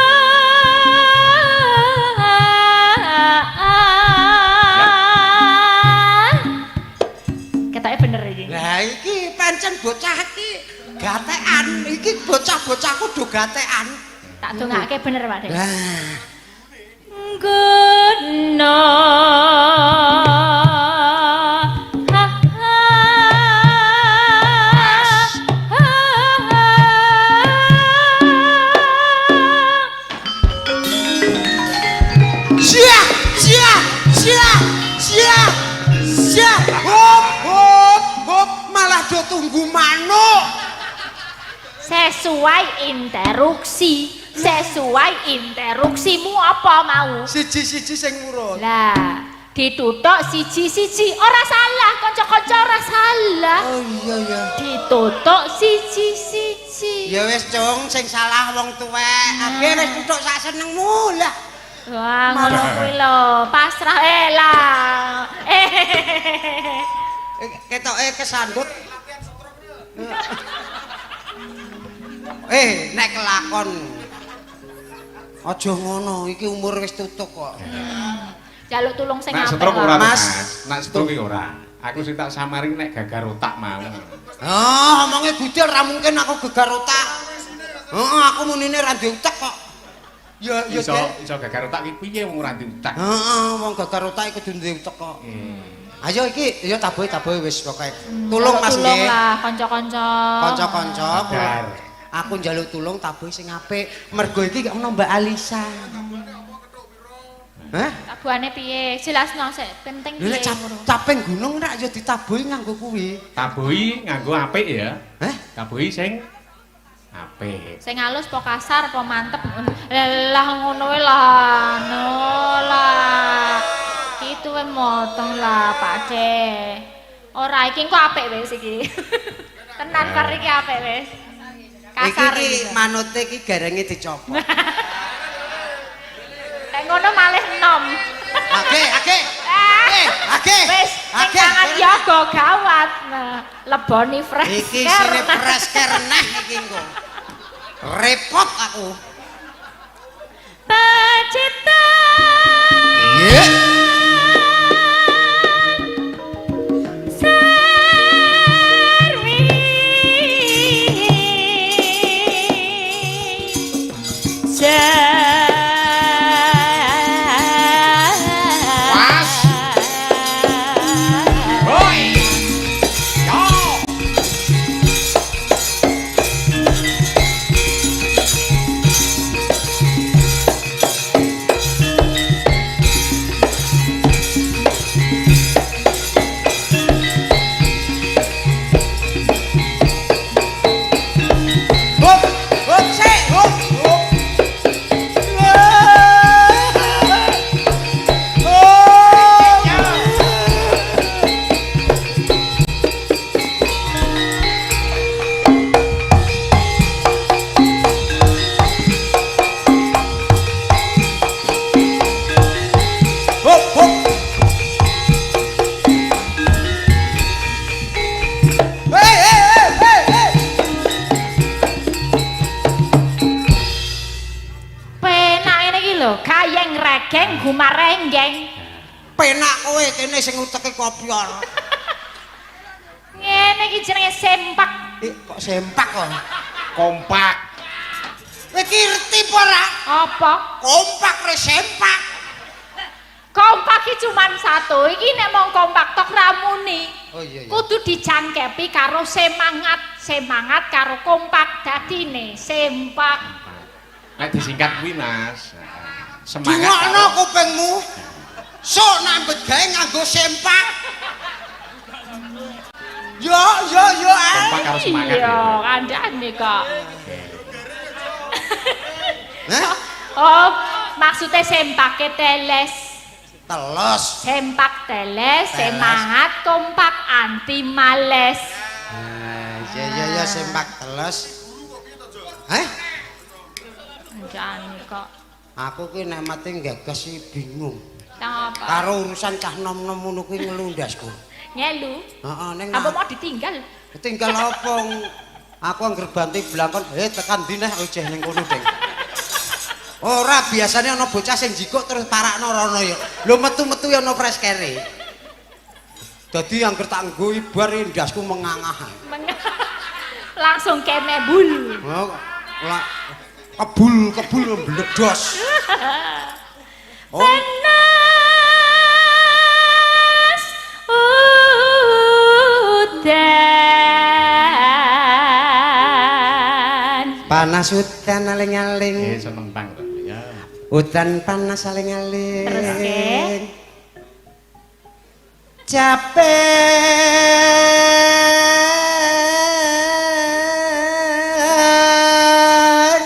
Ketoke bener iki. Lah iki pancen bocah iki gatekan. Iki bocah-bocah kudu gatekan. Tak dongake bener Pak Dek. Lah. Guna. Hop, malah do tunggu manuk. Sesuai interupsimu apa mau? Siji-siji sing urut. Lah, dituthuk siji-siji ora salah, kanca-kanca ora salah. Oh iya. Dituthuk siji-siji. Ya wis, Cung, sing salah wong tuwek. Age wis tuthuk sak senengmu lah. Wah, ngono kuwi lho, pasrah lah. Ketoke kesandut. Nek kelakon. Aja ngono, iki umur wis tutuk kok. Jaluk tulung sing Nak apik. stroke ora Mas. Nak stroke ora. Aku sing tak samari nek gagar otak mau. Oh, omonge budal ra mungkin aku gegar otak. Heeh, aku munine ra ndek utek kok. Ya Iso gagar otak iki piye wong ora ndek utak. Heeh, wong gegar otak kudu ndek utek kok. Ayo iki ya tabohi wis pokoke. Tulung Mas Tulung nggih. lah kanca-kanca. Kanca-kanca, Gagar. aku njaluk tulung tabohi sing apik. Mergo iki gak ono Mbak Alisa. Hah? Tabuhane piye? Jelasno sik, penting piye. Lha caping gunung rak ya ditabohi nganggo kuwi. Tabuhi nganggo apik ya. Hah? Tabuhi sing apik. Sing halus apa kasar apa mantep. Lah ngono wae lah. No lah. Itu wae motong lah Pak De. Ora iki kok apik wis iki. Tenan kar iki apik wis. Kasar Iki manute iki garenge dicopot. Nek ngono malih enom. Age. Wis, ning tangan yoga gawat. Nah, leboni fresh. Iki sine presker neh iki engko. Repot aku. Pacita. Iya. Geng gumarenggeng. Penak kowe kene sing uteke kopior. Ngene iki jenenge sempak. Kok sempak kok. Kompak. Kowe ngerti apa ora? Apa? Kompak re sempak. Kompak iki cuman satu. Iki nek mong kompak tok ramuni. Oh iya iya. Kudu dijangkepi karo semangat karo kompak dadine sempak. Nek disingkat kuwi Mas. Semangat. Dungokno kupingmu. Sok nambet gawe nganggo sempak. Yo. Kompak karo semangat. Iya, kandhane kok. Hah? Oh, maksudnya sempake teles. Teles. Sempak teles, semangat, kompak, anti males. Iya sempak teles. Hah? Kandhane kok. Aku ki nek mati gagas sih bingung. Apa? Karo urusan cah nom-nom ngono kuwi ngelundasku. Ngelu. Heeh ning Apa mau ditinggal? tinggal apa? Aku angger banting blangkon, tekan ndi neh ojeh ning kono, Ding. Ora biasanya ana bocah sing jikuk terus parakno rono ya. Lho metu-metu ya ana preskere. Dadi angger tak nggo ibar ndasku mengangah. Langsung kemebul. Oh, kebul mbledos. Oh. Panas udan. Panas udan aling-aling. Seneng bang ya. Udan panas aling-aling. Terus ke? Capek.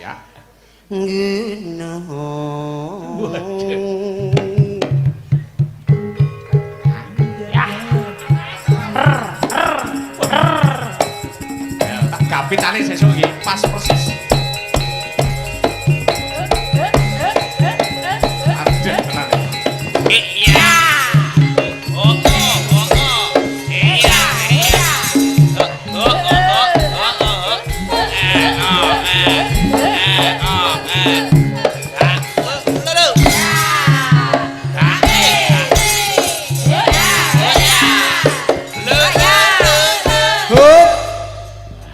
Ya. Gunung. Tak kapitane sesuk iki pas persis. Aduh tenan. Iya. Bongo. Iya.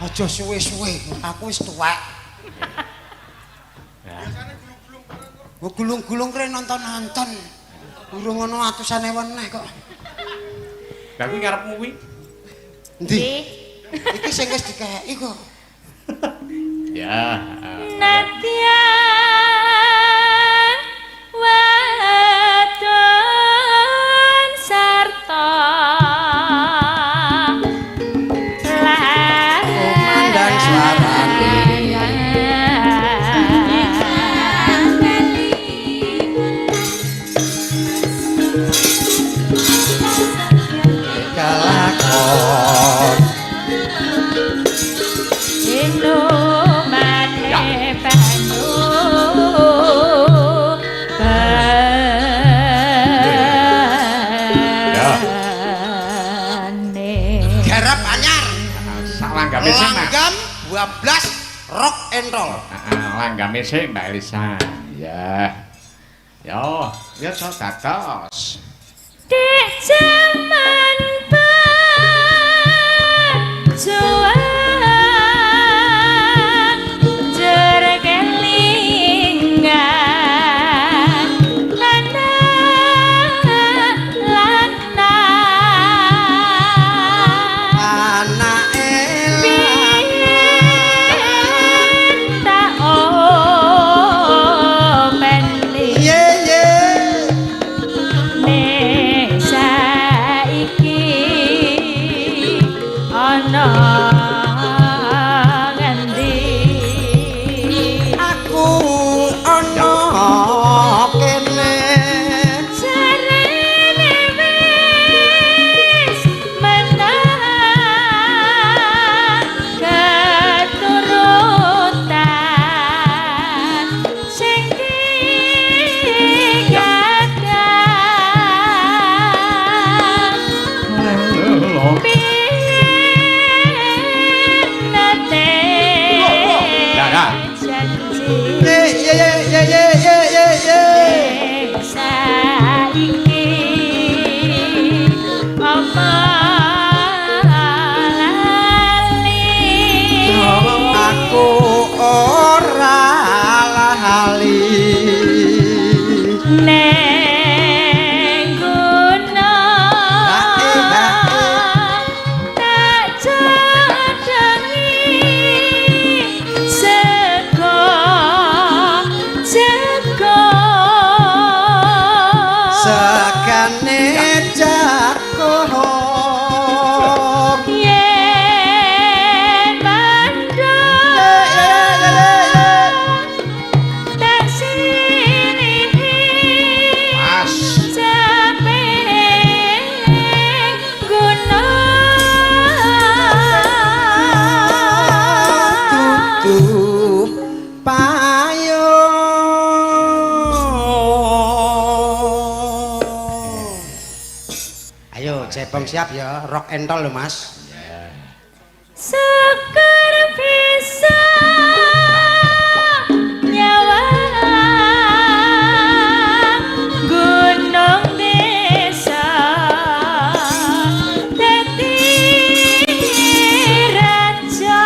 Aja suwe-suwe, aku wis tuwek. Gulung-gulung kene nonton-nonton. Urung ana atusan ewen neh kok. Lah kuwi ngarepmu kuwi. Endi? Iki sing wis dikeki kok. Ya. Nadyan wadon sarta Kumandang suarane. Kalakon. Eno mane banyu Garap anyar. Sak langgame sik, Mas. Langgam 12 rock and roll. Langgame sik Mbak Elisa. Ya. Yo, ya so dados. Dek jaman pajuang jer kelingan lana Anake tak openi ye nek saiki ana ngendi aku ana kene. jarene wis menang keturutan sing Ye saiki Abang siap ya, rock and roll lho Mas. Sekar bisa nyawa gunung desa dadi raja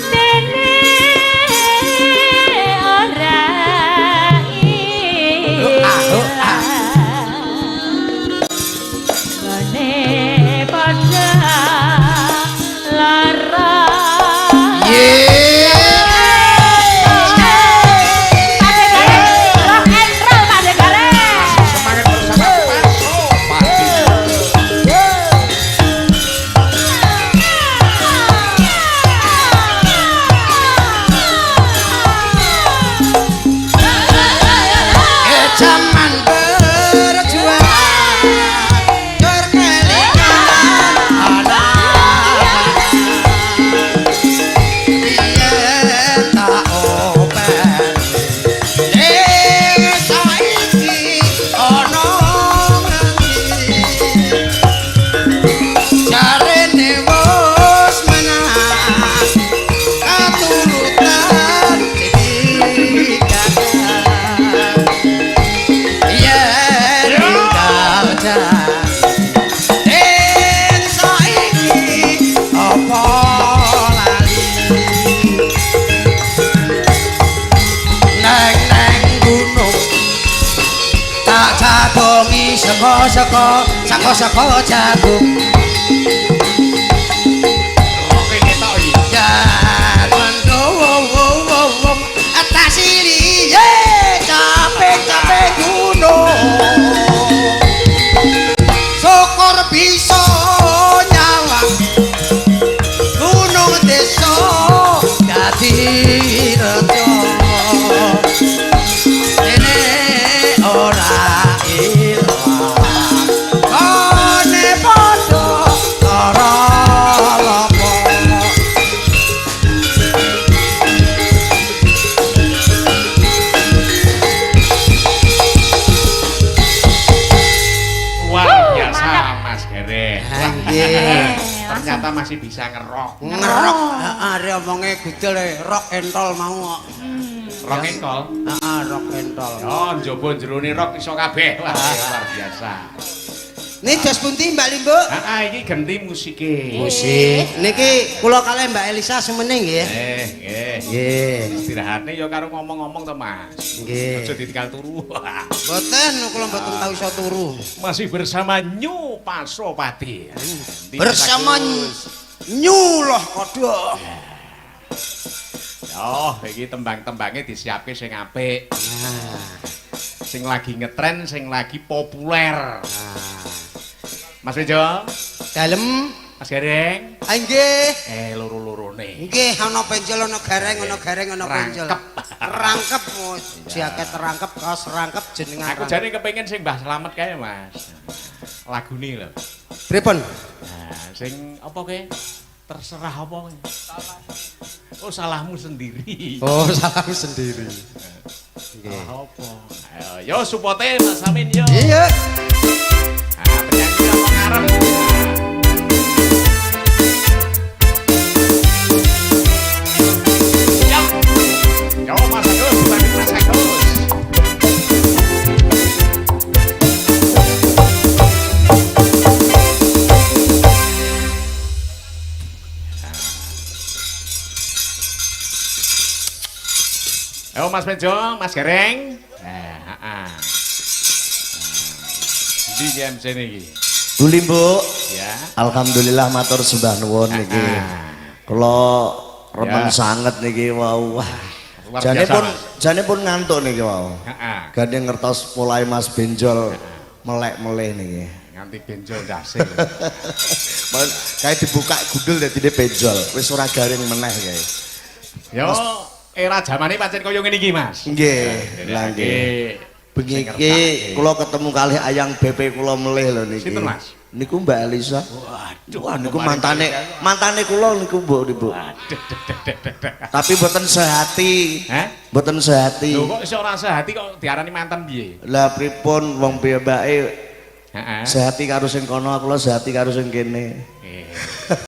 dene ora Gane pada lara Semangat bersama Pasopati. Zaman berjuang berkelingan anak biyen tak open saiki ana ngendi jarene wis menang katurutan dikagak yen tinggal dan saiki apa lali neng gunung tak jagongi saka jagung Oke ketok iki. jangan wong atas sini capek gunung syukur bisa nyawang gunung desa dadi rejo ini ora ilang kone padha lara lopo Luar biasa Mas Gereng. nggih Ternyata masih bisa ngerok. ngerok are omonge gudel rock and roll mau kok Rock and roll. heeh rock and roll Yo, njaba jerone rock iso kabeh. Wah, luar biasa. ini jos pundi Mbak Limbo Iki ganti musike. musik niki kula kalih Mbak Elisa semene nggih Nggih. nggih Istirahatnya ya karo ngomong-ngomong to Mas. nggih Aja ditinggal turu. mboten kula mboten tau iso turu Masih bersama Nyu Pasopati. bersama nyuloh kodho Yo, iki tembang-tembange disiapke sing apik. Sing lagi ngetren, sing lagi populer. Mas Bejo, dalem Mas Gereng, nggih loro-lorone. nggih ana penjel ana gareng ana penjel Rangkep. rangkep jaket rangkep kaos rangkep jenengan Aku jane kepengin sing Mbah Slamet kae, Mas. Lagune lho. pripun Nah, sing apa ke? Terserah apa ke? Oh, salahmu sendiri. oh salahku sendiri Salah apa? Ayo, yo supote Mas Samin yo. iya Nah, penyanyi apa ngarep? Yo, Mas Agus, balik Mas Agus. Ayo Mas Bejo, Mas Gereng. Di jam sini iki. Buli Mbok, Ya. alhamdulillah matur sembah nuwun niki. Kula remen Ya. sanget niki wau. Luar Jane biasa, pun Mas. pun ngantuk niki wau. Heeh. Gandeng ngertos mulai Mas Benjol melek-meleh niki. Nganti benjol ndase. Kayak dibuka gudul dadi dia benjol. Wis ora garing meneh kae. Yo, era zamane pancen kaya ngene iki, Mas. Nggih, lah nggih. Bengi Sing iki ngertak, kula ketemu kalih ayang BP kula melih lho niki. Sinten, Mas? Niku Mbak Elisa. Waduh, Wah niku mantane kula niku Mbok niku. Tapi mboten sehati. Hah? Mboten sehati. Lho kok iso ora sehati kok diarani mantan piye? Lah pripun wong piyambake Heeh. sehati karo sing kono, aku lho sehati karo sing kene.